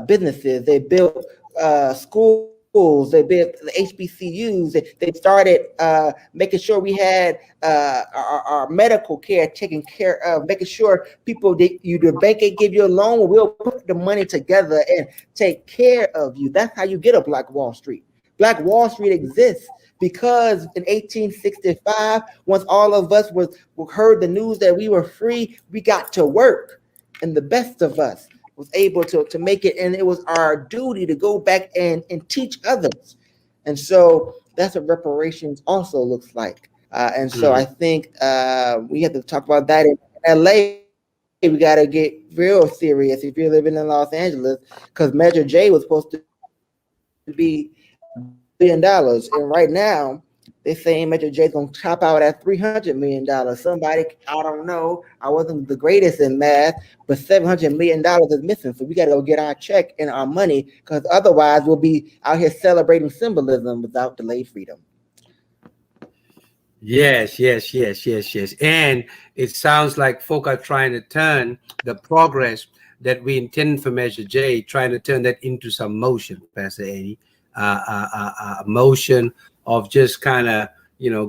businesses. They built schools. They built the HBCUs. They started making sure we had our medical care taken care of, making sure people, the bank can give you a loan, we'll put the money together and take care of you. That's how you get a Black Wall Street. Black Wall Street exists because in 1865, once all of us heard the news that we were free, we got to work. And the best of us was able to make it, and it was our duty to go back and teach others. And so that's what reparations also looks like. And so I think we have to talk about that in LA. We got to get real serious if you're living in Los Angeles, because Measure J was supposed to be $1 billion. And right now, they're saying Measure J is going to top out at $300 million. Somebody, I don't know, I wasn't the greatest in math, but $700 million is missing. So we got to go get our check and our money, because otherwise we'll be out here celebrating symbolism without delayed freedom. Yes. And it sounds like folk are trying to turn the progress that we intend for Measure J, trying to turn that into some motion, Pastor Eddie, a motion of just kind of,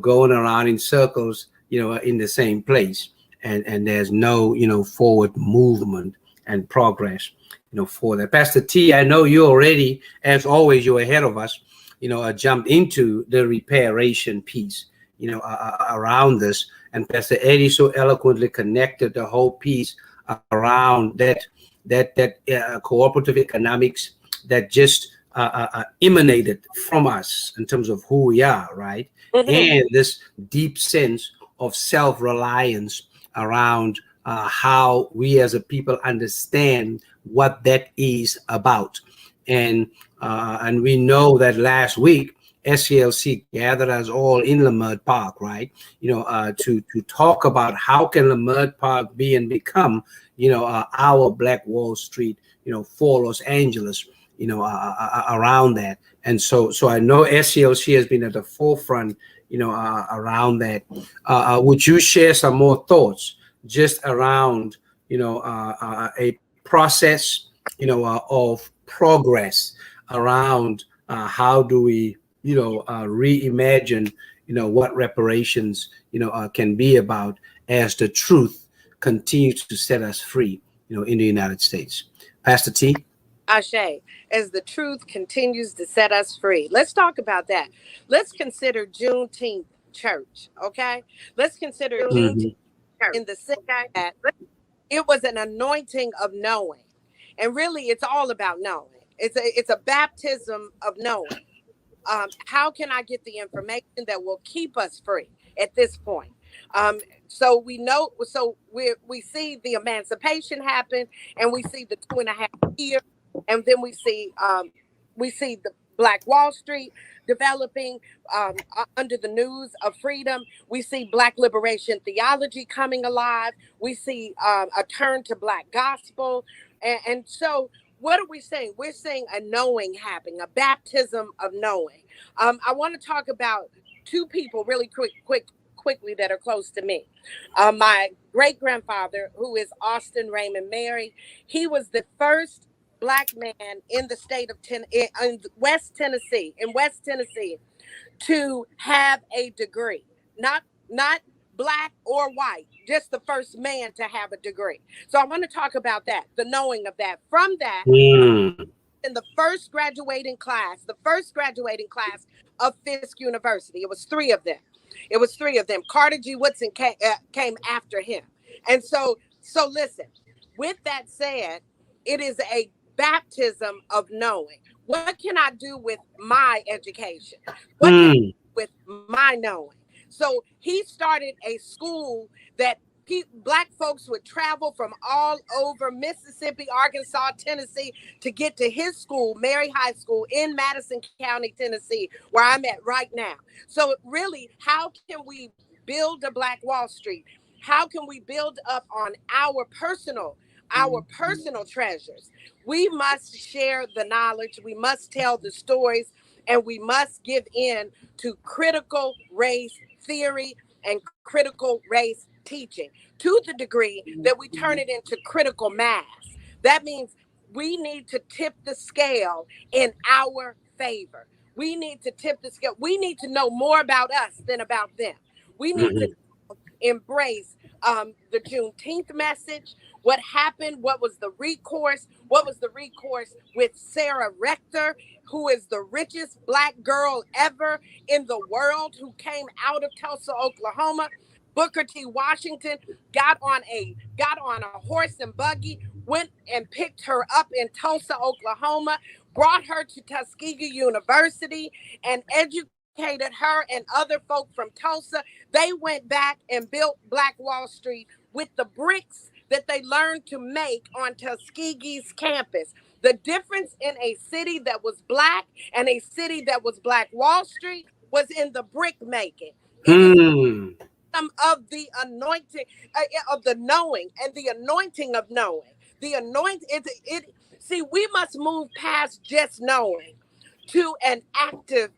going around in circles, in the same place. And there's no, forward movement and progress, for that. Pastor T, I know you already, as always, you're ahead of us, jumped into the reparation piece, around this. And Pastor Eddie so eloquently connected the whole piece around that cooperative economics that just emanated from us in terms of who we are, right? And this deep sense of self-reliance around how we as a people understand what that is about. And we know that last week SCLC gathered us all in Leimert Park, right? To talk about how can Leimert Park be and become, our Black Wall Street, for Los Angeles, around that. And so I know SCLC has been at the forefront, around that. Would you share some more thoughts just around, a process, of progress around how do we, reimagine, what reparations, can be about as the truth continues to set us free, in the United States. Pastor T? Ashe, as the truth continues to set us free. Let's talk about that. Let's consider Juneteenth church, okay? Let's consider Juneteenth in the sense that it was an anointing of knowing. And really, it's all about knowing. It's a baptism of knowing. How can I get the information that will keep us free at this point? So we know, so we see the emancipation happen, and we see the 2.5 years, and then we see the Black Wall Street developing under the news of freedom. We see Black liberation theology coming alive. We see a turn to Black gospel, and so. What are we saying? We're saying a knowing happening, a baptism of knowing. I want to talk about two people really quickly that are close to me. My great-grandfather, who is Austin Raymond Mary, he was the first Black man in the state of West Tennessee, to have a degree. Not Black or white, just the first man to have a degree. So I want to talk about that, the knowing of that. From that, in the first graduating class of Fisk University, it was three of them. Carter G. Woodson came after him. And so listen, with that said, it is a baptism of knowing. What can I do with my education? What can I do with my knowing? So he started a school that Black folks would travel from all over Mississippi, Arkansas, Tennessee to get to his school, Mary High School in Madison County, Tennessee, where I'm at right now. So really, how can we build a Black Wall Street? How can we build up on our personal treasures? We must share the knowledge. We must tell the stories, and we must give in to critical race theory and critical race teaching to the degree that we turn it into critical mass. That means we need to tip the scale in our favor. We need to tip the scale. We need to know more about us than about them. We need to embrace the Juneteenth message. What happened? What was the recourse? What was the recourse with Sarah Rector, who is the richest Black girl ever in the world, who came out of Tulsa, Oklahoma? Booker T. Washington got on a horse and buggy, went and picked her up in Tulsa, Oklahoma, brought her to Tuskegee University, and educated her and other folk from Tulsa. They went back and built Black Wall Street with the bricks that they learned to make on Tuskegee's campus. The difference in a city that was Black and a city that was Black Wall Street was in the brick making. Some of the anointing of the knowing and the anointing of knowing. The anointing, see, we must move past just knowing to an active,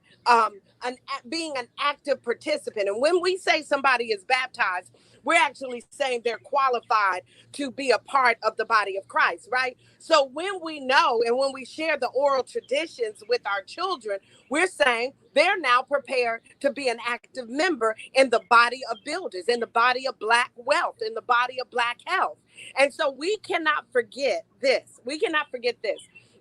being an active participant. And when we say somebody is baptized, We're actually saying they're qualified to be a part of the body of Christ, right? So when we know and when we share the oral traditions with our children, we're saying they're now prepared to be an active member in the body of builders, in the body of Black wealth, in the body of Black health. And so we cannot forget this. We cannot forget this,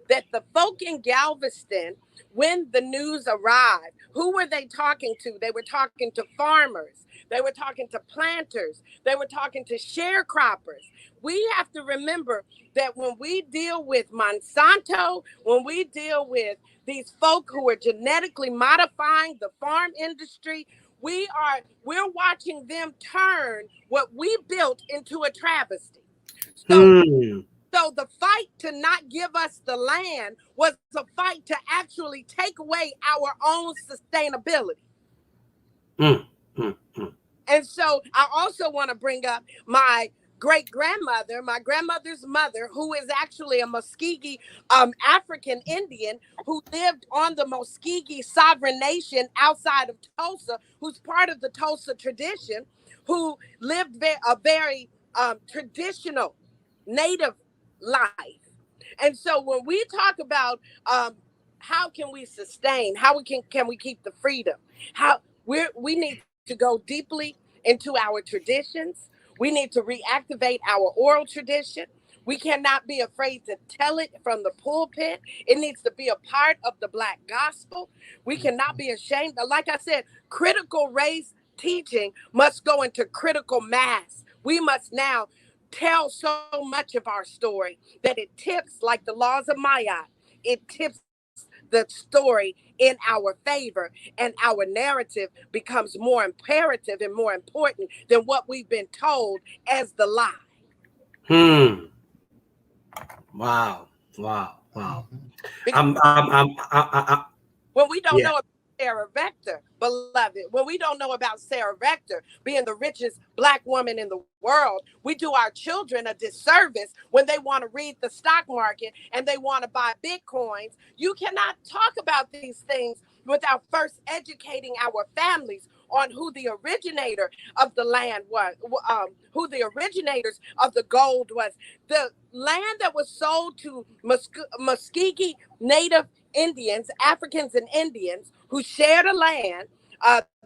that the folk in Galveston, when the news arrived, who were they talking to? They were talking to farmers. They were talking to planters. They were talking to sharecroppers. We have to remember that when we deal with Monsanto, when we deal with these folk who are genetically modifying the farm industry, we're watching them turn what we built into a travesty. So the fight to not give us the land was a fight to actually take away our own sustainability. And so I also want to bring up my great-grandmother, my grandmother's mother, who is actually a Muskogee African Indian who lived on the Muskogee sovereign nation outside of Tulsa, who's part of the Tulsa tradition, who lived a very traditional Native life. And so when we talk about how can we sustain, how can we keep the freedom, we need to go deeply into our traditions. We need to reactivate our oral tradition. We cannot be afraid to tell it from the pulpit. It needs to be a part of the Black gospel. We cannot be ashamed. Like I said, critical race teaching must go into critical mass. We must now tell so much of our story that it tips, like the laws of Maya, it tips the story in our favor, and our narrative becomes more imperative and more important than what we've been told as the lie. Wow. When we don't know about Sarah Rector, beloved, when we don't know about Sarah Rector being the richest Black woman in the world, we do our children a disservice when they want to read the stock market and they want to buy Bitcoins. You cannot talk about these things without first educating our families on who the originator of the land was, who the originators of the gold was. The land that was sold to Muskogee Native Indians, Africans and Indians who shared a land.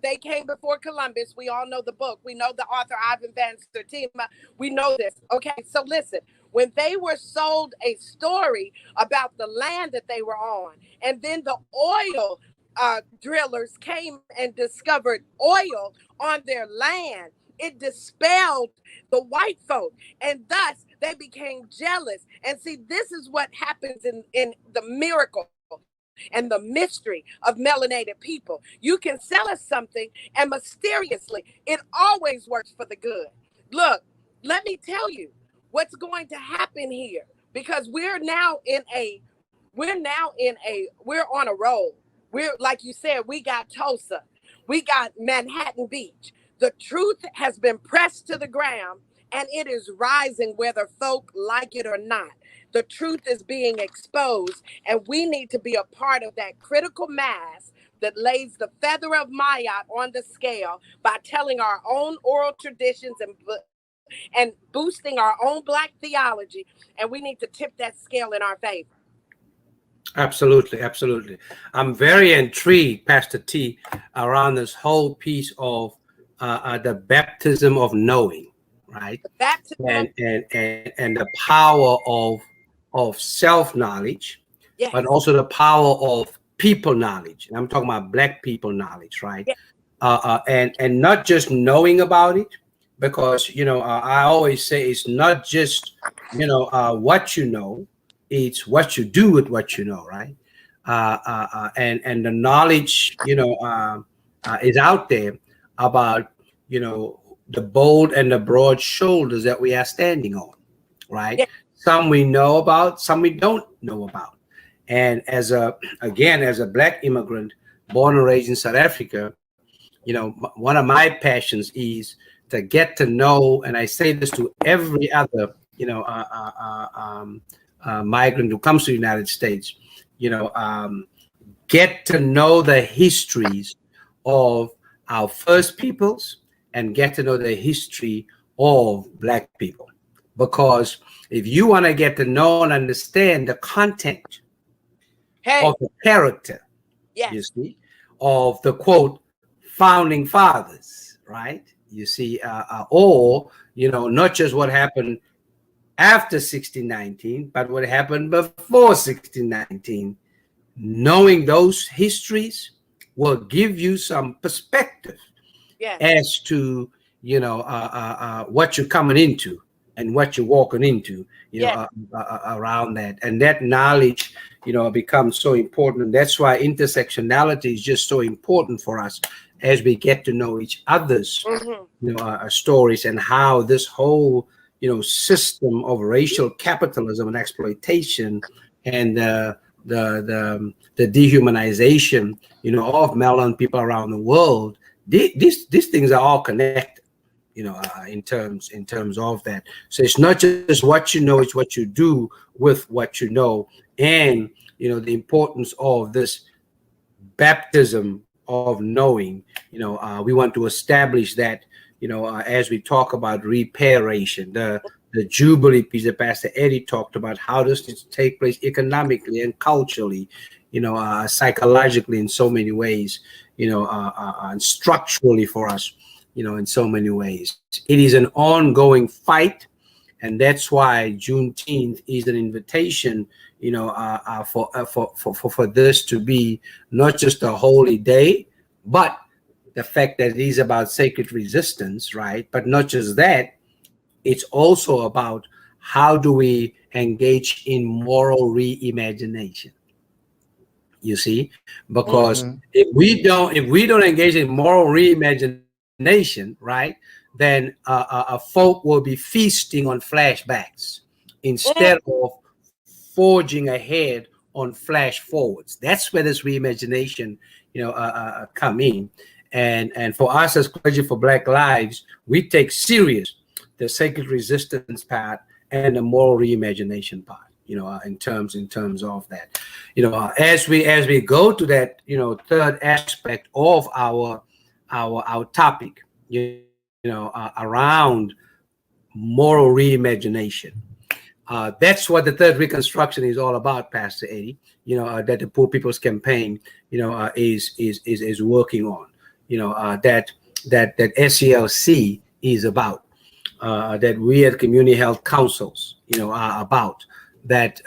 They came before Columbus. We all know the book. We know the author Ivan Van Sertima. We know this. Okay, so listen. When they were sold a story about the land that they were on, and then the oil drillers came and discovered oil on their land, it dispelled the white folk, and thus they became jealous. And see, this is what happens in the miracle and the mystery of melanated people. You can sell us something, and mysteriously, it always works for the good. Look, let me tell you what's going to happen here, because we're on a roll. We're, like you said, we got Tulsa, we got Manhattan Beach. The truth has been pressed to the ground, and it is rising whether folk like it or not. The truth is being exposed, and we need to be a part of that critical mass that lays the feather of Ma'at on the scale by telling our own oral traditions and boosting our own Black theology, and we need to tip that scale in our favor. Absolutely. I'm very intrigued, Pastor T, around this whole piece of the baptism of knowing, right? And the power of self-knowledge, yes, but also the power of people knowledge. And I'm talking about Black people knowledge, right? Yes. And not just knowing about it, because, I always say it's not just, what you know, it's what you do with what you know, right? And the knowledge, is out there about, the bold and the broad shoulders that we are standing on, right? Yeah. Some we know about, some we don't know about. And as a Black immigrant born and raised in South Africa, one of my passions is to get to know, and I say this to every other, migrant who comes to the United States, get to know the histories of our first peoples and get to know the history of Black people. Because if you want to get to know and understand the content of the character, you see, of the quote founding fathers, right? You see, or not just what happened after 1619, but what happened before 1619. Knowing those histories will give you some perspective as to what you're coming into and what you're walking into, around that. And that knowledge, becomes so important. And that's why intersectionality is just so important for us as we get to know each other's, stories, and how this whole, system of racial capitalism and exploitation and the dehumanization, of melanin people around the world, these things are all connected, in terms of that. So it's not just what you know, it's what you do with what you know. And, the importance of this baptism of knowing, we want to establish that, as we talk about reparation, the Jubilee piece that Pastor Eddie talked about, how does this take place economically and culturally, psychologically in so many ways, and structurally for us, in so many ways. It is an ongoing fight, and that's why Juneteenth is an invitation, for this to be not just a holy day, but the fact that it is about sacred resistance, right? But not just that, it's also about how do we engage in moral reimagination. You see, because if we don't engage in moral reimagination, right, then folk will be feasting on flashbacks instead of forging ahead on flash forwards. That's where this reimagination, come in. And for us as Clergy for Black Lives, we take serious the sacred resistance part and the moral reimagination part, in terms of that. As we go to that, third aspect of our topic, around moral reimagination. That's what the third reconstruction is all about, Pastor Eddie. That the Poor People's Campaign, is working on. That SCLC is about. That we at community health councils, are about. That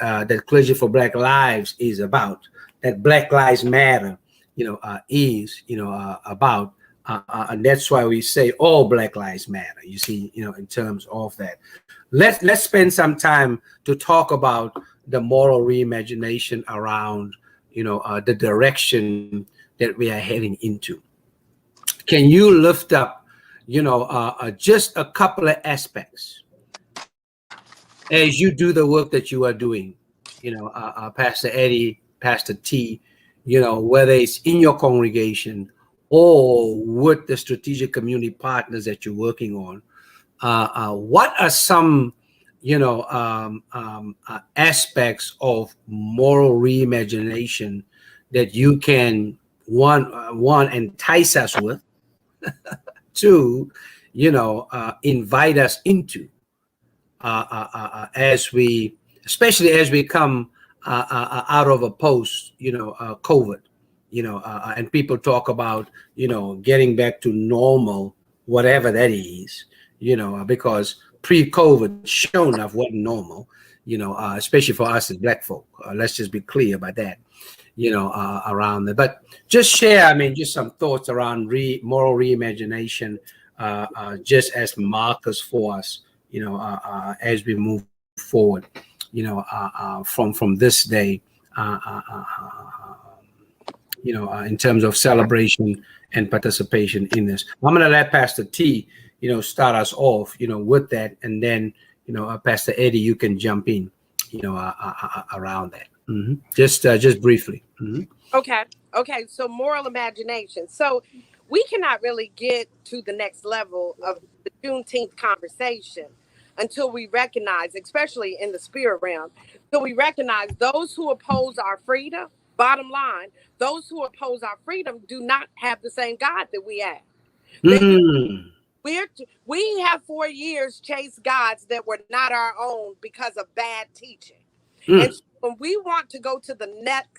Clergy for Black Lives is about. That Black Lives Matter, is about. And that's why we say all Black Lives Matter. You see, in terms of that. Let's spend some time to talk about the moral reimagination around, the direction that we are heading into. Can you lift up, just a couple of aspects as you do the work that you are doing, Pastor Eddie, Pastor T, whether it's in your congregation or with the strategic community partners that you're working on? What are some, aspects of moral reimagination that you can one entice us with, to, invite us into, especially as we come out of a post, COVID, and people talk about, getting back to normal, whatever that is. Because pre-COVID, sure enough, wasn't normal, especially for us as Black folk. Let's just be clear about that, around that. But just share, just some thoughts around moral reimagination, just as markers for us, as we move forward, from this day, in terms of celebration and participation in this. I'm going to let Pastor T, start us off, with that, and then, Pastor Eddie, you can jump in, around that. Just briefly. Okay. So moral imagination. So we cannot really get to the next level of the Juneteenth conversation until we recognize, especially in the spirit realm, until we recognize those who oppose our freedom. Bottom line, those who oppose our freedom do not have the same God that we have. We have for years chased gods that were not our own because of bad teaching. And so when we want to go to the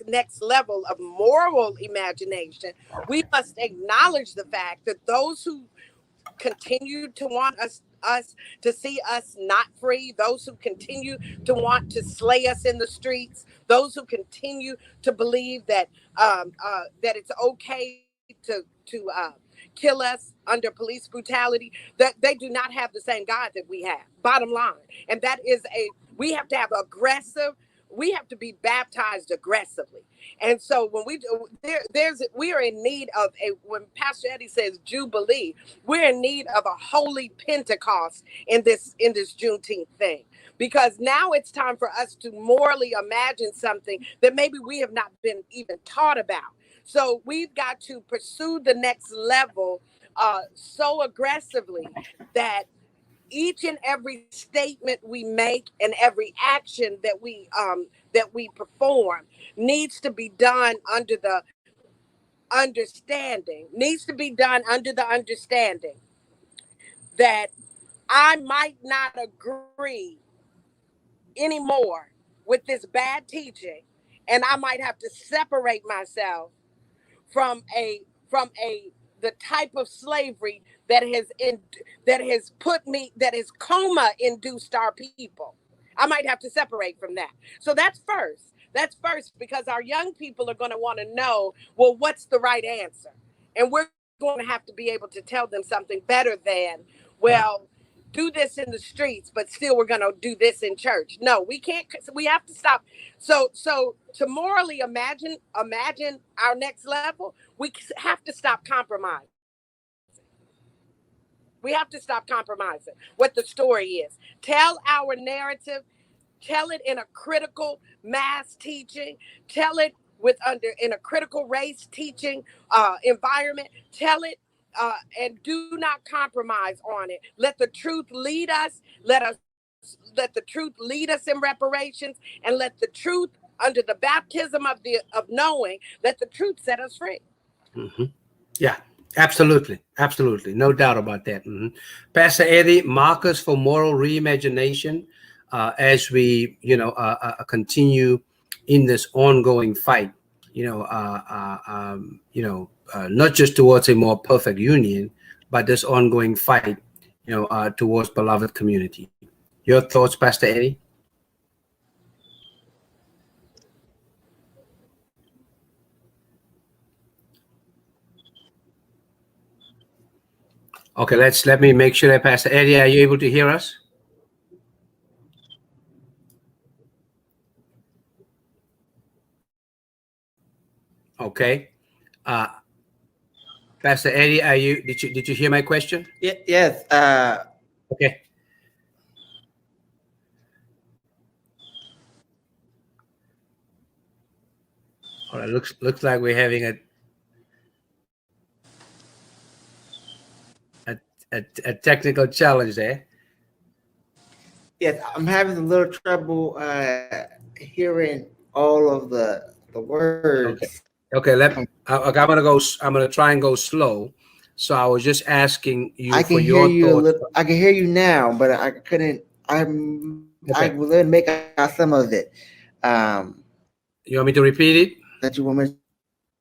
next level of moral imagination, we must acknowledge the fact that those who continue to want us to see us not free, those who continue to want to slay us in the streets, those who continue to believe that that it's okay to kill us under police brutality, that they do not have the same God that we have, bottom line. And that is we have to have we have to be baptized aggressively. And so when we are in need of when Pastor Eddie says Jubilee, we're in need of a holy Pentecost in this Juneteenth thing. Because now it's time for us to morally imagine something that maybe we have not been even taught about. So we've got to pursue the next level so aggressively that each and every statement we make and every action that we perform needs to be done under the understanding, that I might not agree anymore with this bad teaching, and I might have to separate myself from the type of slavery that has coma induced our people. I might have to separate from that. So that's first. That's first, because our young people are going to want to know, well, what's the right answer? And we're going to have to be able to tell them something better than, well, do this in the streets, but still we're going to do this in church. No, we can't. We have to stop. So to morally imagine our next level, we have to stop compromising. We have to stop compromising what the story is. Tell our narrative. Tell it in a critical mass teaching. Tell it in a critical race teaching environment. Tell it and do not compromise on it. Let the truth lead us. Let the truth lead us in reparations, and let the truth, under the baptism of knowing, let the truth set us free. Mm-hmm. Yeah, absolutely. No doubt about that. Mm-hmm. Pastor Eddie, markers for moral reimagination as we, continue in this ongoing fight, not just towards a more perfect union, but this ongoing fight, towards beloved community. Your thoughts, Pastor Eddie? Okay, let me make sure that Pastor Eddie, are you able to hear us? Okay. Pastor Eddie, did you hear my question? Yes. Okay. All right, looks like we're having a technical challenge there. Yes, I'm having a little trouble hearing all of the words. Okay. I'm gonna try and go slow. So I was just asking you I can for hear your you thoughts. I can hear you now, but I couldn't. I will make out some of it. You want me to repeat it? That you want me to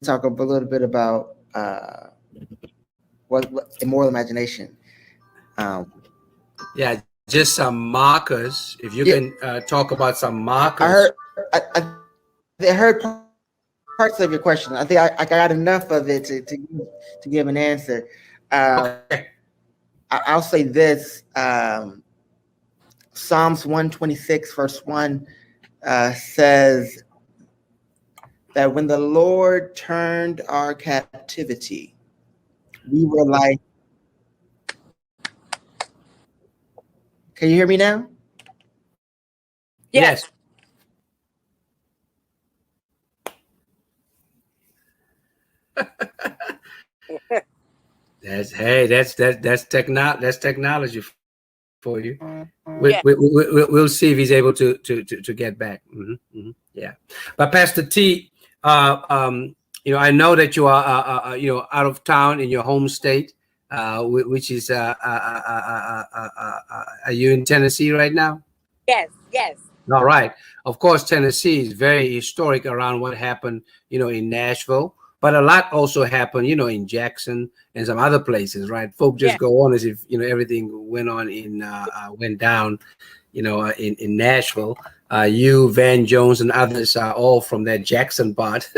talk a little bit about what immoral imagination. Yeah, just some markers. If you can talk about some markers. I heard parts of your question. I think I got enough of it to give an answer. Okay. I'll say this. Psalms 126 verse 1 says that when the Lord turned our captivity, we were like, can you hear me now? Yes. That's technology for you. We'll see if he's able to get back. Mm-hmm. Mm-hmm. Yeah, but Pastor T, I know that you are out of town in your home state, which is, are you in Tennessee right now? Yes, yes. All right. Of course, Tennessee is very historic around what happened, in Nashville, but a lot also happened, in Jackson and some other places, right? Folk just go on as if, everything went on went down, in Nashville. You, Van Jones, and others are all from that Jackson part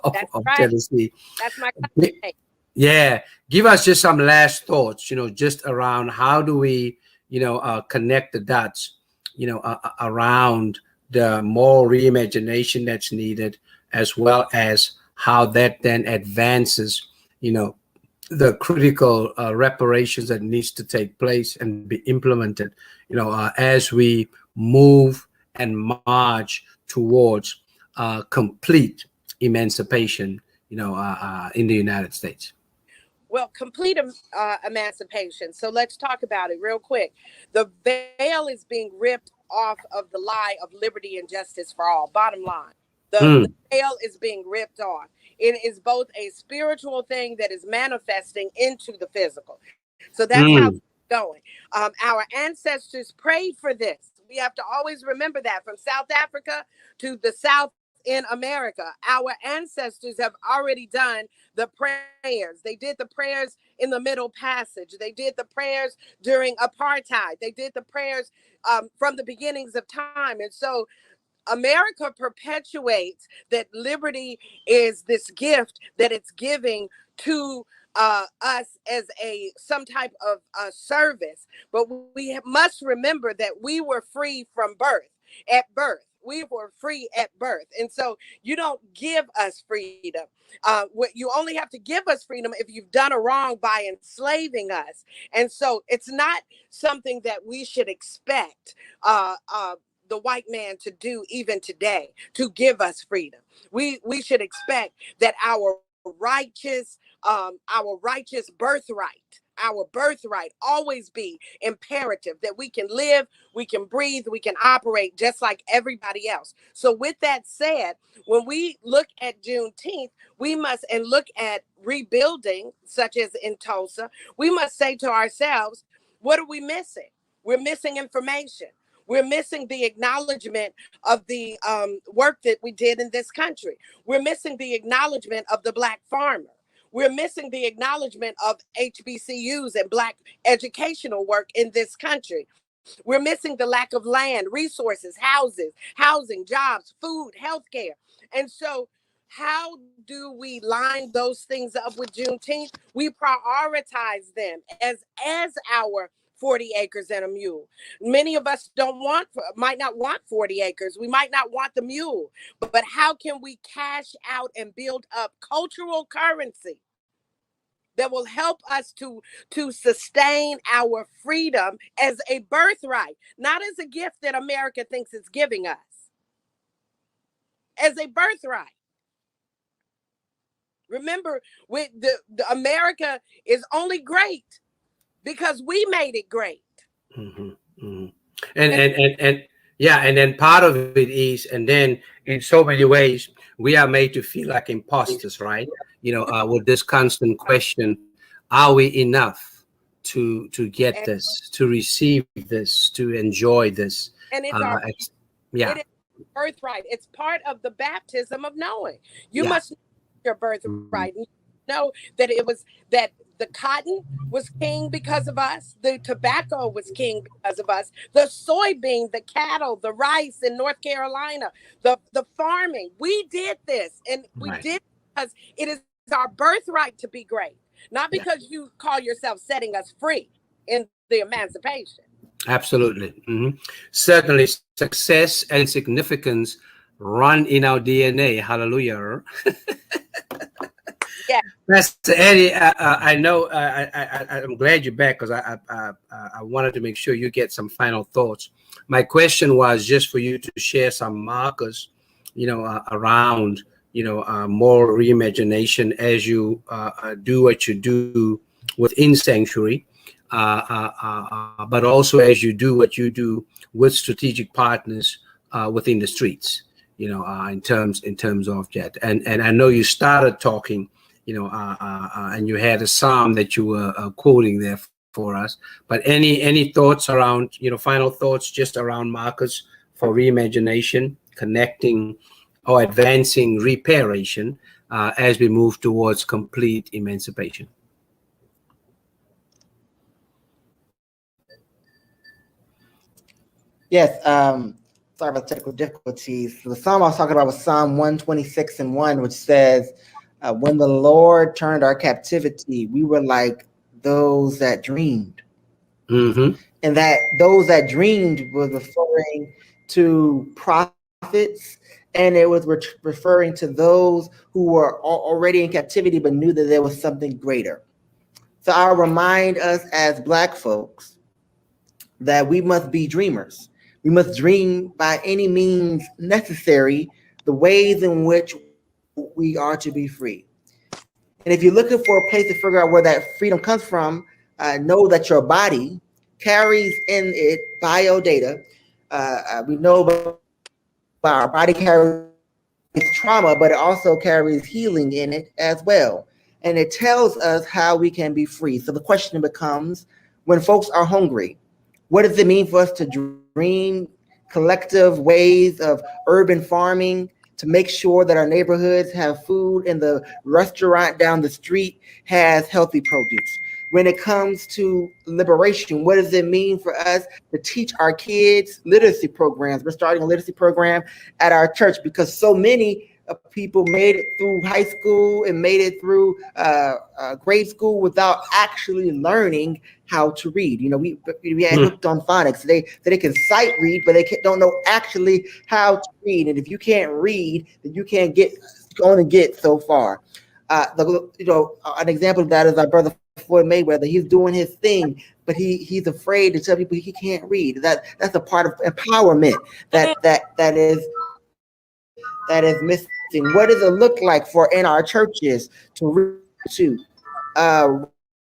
of right. Tennessee. That's my Yeah. Give us just some last thoughts, just around how do we, connect the dots, around the moral reimagination that's needed, as well as how that then advances, the critical reparations that needs to take place and be implemented, as we move and march towards complete emancipation, in the United States. Well, complete emancipation. So let's talk about it real quick. The veil is being ripped off of the lie of liberty and justice for all. Bottom line, the veil is being ripped off. It is both a spiritual thing that is manifesting into the physical. So that's how it's going. Our ancestors prayed for this. We have to always remember that, from South Africa to the South in America. Our ancestors have already done the prayers. They did the prayers in the Middle Passage. They did the prayers during apartheid. They did the prayers from the beginnings of time. And so America perpetuates that liberty is this gift that it's giving to us as some type of service. But we must remember that we were free from birth. At birth, we were free at birth. And so you don't give us freedom. You only have to give us freedom if you've done a wrong by enslaving us. And so it's not something that we should expect the white man to do even today, to give us freedom. We should expect that our righteous birthright always be imperative, that we can live, we can breathe, we can operate just like everybody else. So with that said, when we look at Juneteenth, we must, and look at rebuilding, such as in Tulsa, we must say to ourselves, what are we missing? We're missing information. We're missing the acknowledgement of the work that we did in this country. We're missing the acknowledgement of the Black farmer. We're missing the acknowledgement of HBCUs and Black educational work in this country. We're missing the lack of land, resources, housing, jobs, food, healthcare. And so how do we line those things up with Juneteenth? We prioritize them as our 40 acres and a mule. Many of us might not want 40 acres. We might not want the mule, but how can we cash out and build up cultural currency that will help us to sustain our freedom as a birthright, not as a gift that America thinks it's giving us, as a birthright. Remember, with the America is only great because we made it great. And then part of it is, and then in so many ways, we are made to feel like imposters, right? With this constant question, are we enough to get this, to receive this, to enjoy this? And it's it is birthright. It's part of the baptism of knowing. You must know your birthright. Know that that the cotton was king because of us. The tobacco was king because of us. The soybean, the cattle, the rice in North Carolina, the farming. We did this, and we did because it is our birthright to be great, not because you call yourself setting us free in the emancipation. Absolutely. Certainly, success and significance run in our DNA. Hallelujah. Yeah. Pastor Eddie, I know I'm glad you're back, because I wanted to make sure you get some final thoughts. My question was just for you to share some markers, around, more reimagination as you do what you do within Sanctuary, but also as you do what you do with strategic partners within the streets, in terms of that. And I know you started talking, and you had a psalm that you were quoting there for us. But any thoughts around, final thoughts just around markers for reimagination, connecting or advancing reparation as we move towards complete emancipation? Yes. Sorry about technical difficulties. The psalm I was talking about was Psalm 126:1, which says, when the Lord turned our captivity, we were like those that dreamed. Mm-hmm. And that those that dreamed was referring to prophets, and it was referring to those who were already in captivity but knew that there was something greater. So I'll remind us as Black folks that we must be dreamers. We must dream by any means necessary the ways in which we are to be free. And if you're looking for a place to figure out where that freedom comes from, know that your body carries in it biodata. We know about our body carries trauma, but it also carries healing in it as well. And it tells us how we can be free. So the question becomes, when folks are hungry, what does it mean for us to dream collective ways of urban farming to make sure that our neighborhoods have food and the restaurant down the street has healthy produce? When it comes to liberation, what does it mean for us to teach our kids literacy programs? We're starting a literacy program at our church because so many people made it through high school and made it through grade school without actually learning how to read. We had hooked on phonics. They can sight read, but they don't know actually how to read. And if you can't read, then you can't only get so far. An example of that is our brother Floyd Mayweather. He's doing his thing, but he's afraid to tell people he can't read. That's a part of empowerment that is missing. What does it look like for in our churches to read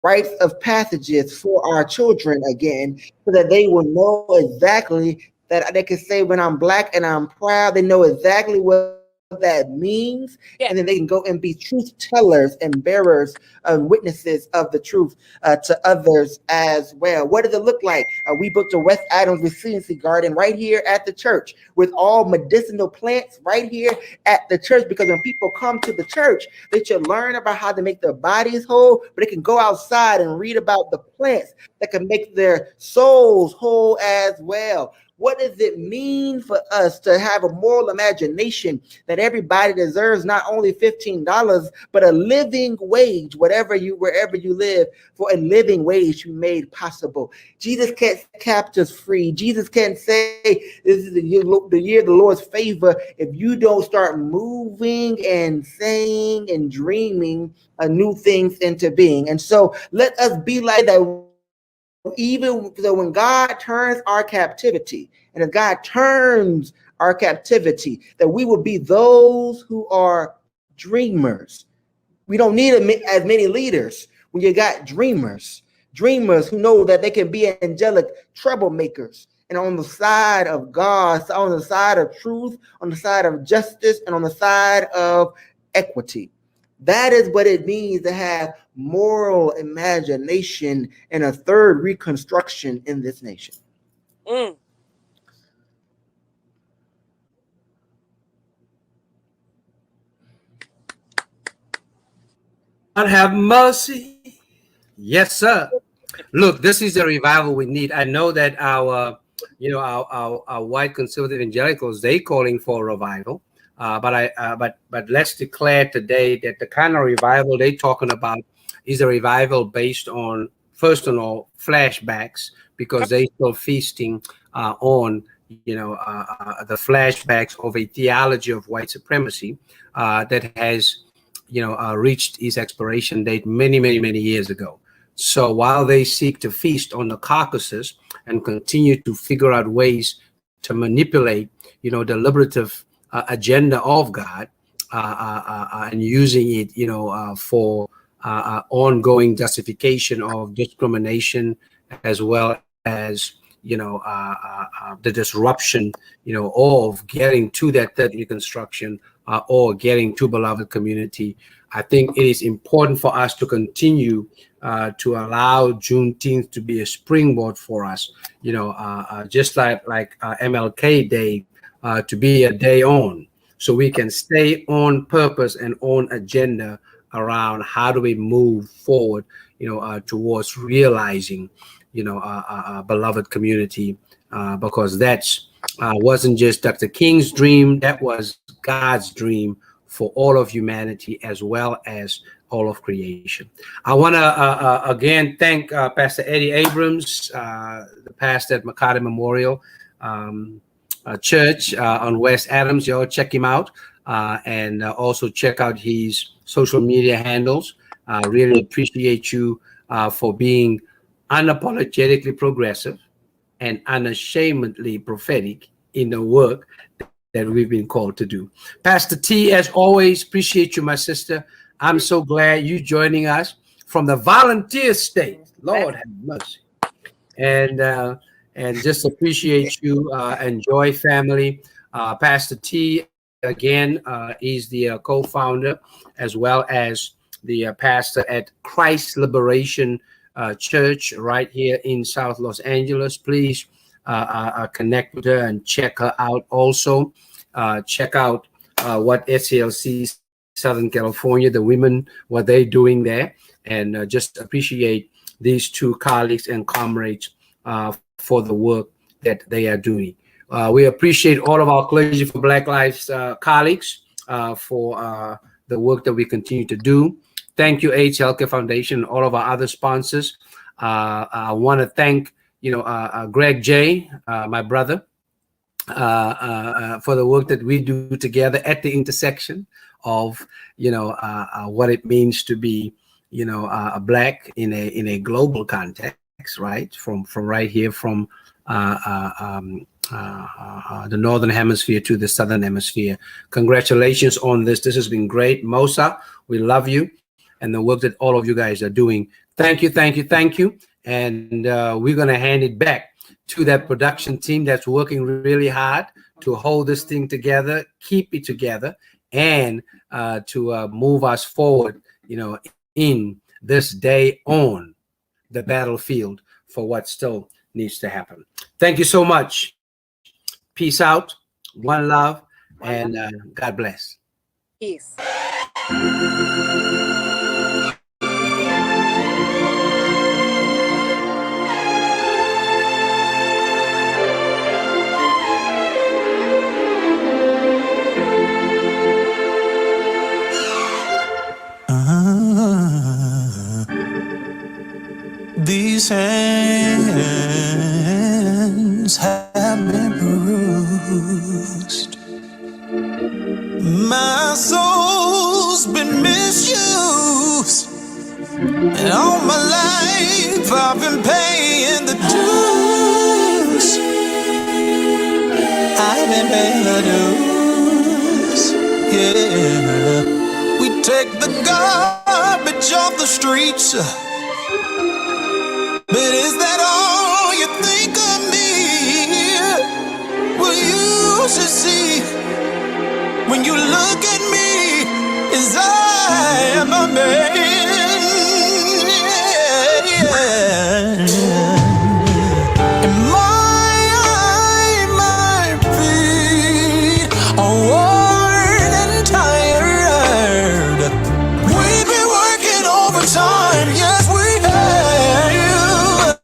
rites of passages for our children again, so that they will know exactly, that they can say, when I'm Black and I'm proud, they know exactly what that means, and then they can go and be truth tellers and bearers and witnesses of the truth to others as well. What does it look like? We booked a West Adams Resiliency Garden right here at the church with all medicinal plants right here at the church, because when people come to the church, they should learn about how to make their bodies whole, but they can go outside and read about the plants that can make their souls whole as well. What does it mean for us to have a moral imagination that everybody deserves not only $15, but a living wage, wherever you live, for a living wage you made possible? Jesus can't set captives free. Jesus can't say this is the year of the Lord's favor if you don't start moving and saying and dreaming new things into being. And so let us be like that. Even so, when God turns our captivity, and if God turns our captivity, that we will be those who are dreamers. We don't need as many leaders when you got dreamers who know that they can be angelic troublemakers, and on the side of God, on the side of truth, on the side of justice, and on the side of equity. That is what it means to have moral imagination and a third reconstruction in this nation. Mm. God have mercy. Yes, sir. Look, this is the revival we need. I know that our white conservative evangelicals, they calling for a revival. But let's declare today that the kind of revival they're talking about is a revival based on, first of all, flashbacks, because they still feasting on the flashbacks of a theology of white supremacy that has reached its expiration date many years ago. So while they seek to feast on the carcasses and continue to figure out ways to manipulate the liberative agenda of God and using it, for ongoing justification of discrimination, as well as the disruption, of getting to that third reconstruction or getting to beloved community. I think it is important for us to continue to allow Juneteenth to be a springboard for us, just like MLK Day to be a day on, so we can stay on purpose and on agenda around how do we move forward, towards realizing, a beloved community, because that's wasn't just Dr. King's dream, that was God's dream for all of humanity as well as all of creation. I want to again thank Pastor Eddie Abrams, the pastor at McCarty Memorial Church on West Adams. Y'all check him out, and also check out his social media handles. Really appreciate you for being unapologetically progressive and unashamedly prophetic in the work that we've been called to do. Pastor T, as always, appreciate you, my sister. I'm so glad you joining us from the volunteer state. Lord have mercy. And just appreciate you, and Joy family. Pastor T, again, is the co-founder as well as the pastor at Christ Liberation Church right here in South Los Angeles. Please connect with her and check her out. Also, check out what SCLC Southern California, the women, what they're doing there, and just appreciate these two colleagues and comrades for the work that they are doing. We appreciate all of our Clergy for Black Lives colleagues for the work that we continue to do. Thank you, AIDS Healthcare Foundation, and all of our other sponsors. I want to thank, Greg J, my brother, for the work that we do together at the intersection of, what it means to be, a Black in a global context, right? From right here, from the Northern Hemisphere to the Southern Hemisphere. Congratulations on this. This has been great. Mosa, we love you and the work that all of you guys are doing. Thank you, thank you, thank you. And we're going to hand it back to that production team that's working really hard to hold this thing together, keep it together, and to move us forward, in this day on the battlefield for what still needs to happen. Thank you so much. Peace out, one love, and God bless. Peace. These hands have been bruised. My soul's been misused, and all my life I've been paying the dues. I've been paying the dues, yeah. We take the garbage off the streets, but is that all you think of me? Well, you should see when you look at me as I am a man. And my feet are worn and tired. We've been working overtime, yes we have.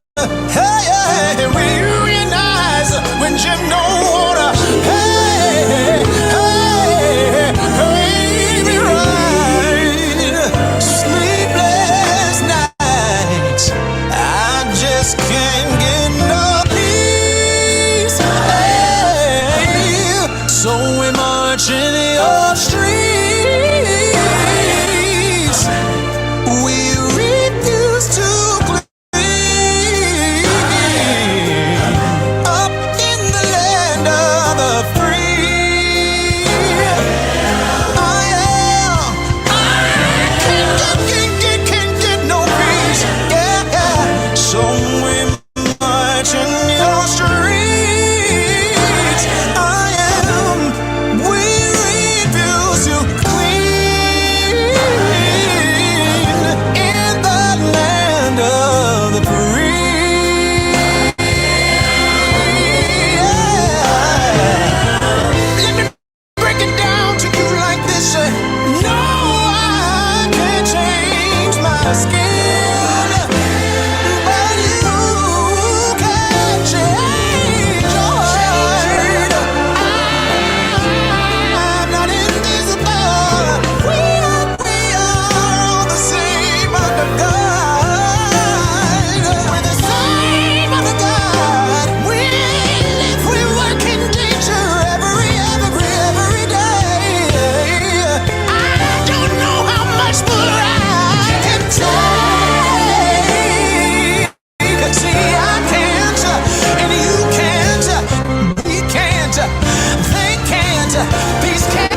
Hey, we reunize when Jim don't wanna. Hey, me right. Sleepless nights, I just can't get no peace. Hey, so we march in your streets. We refuse to your streets. I am weary. Peace can't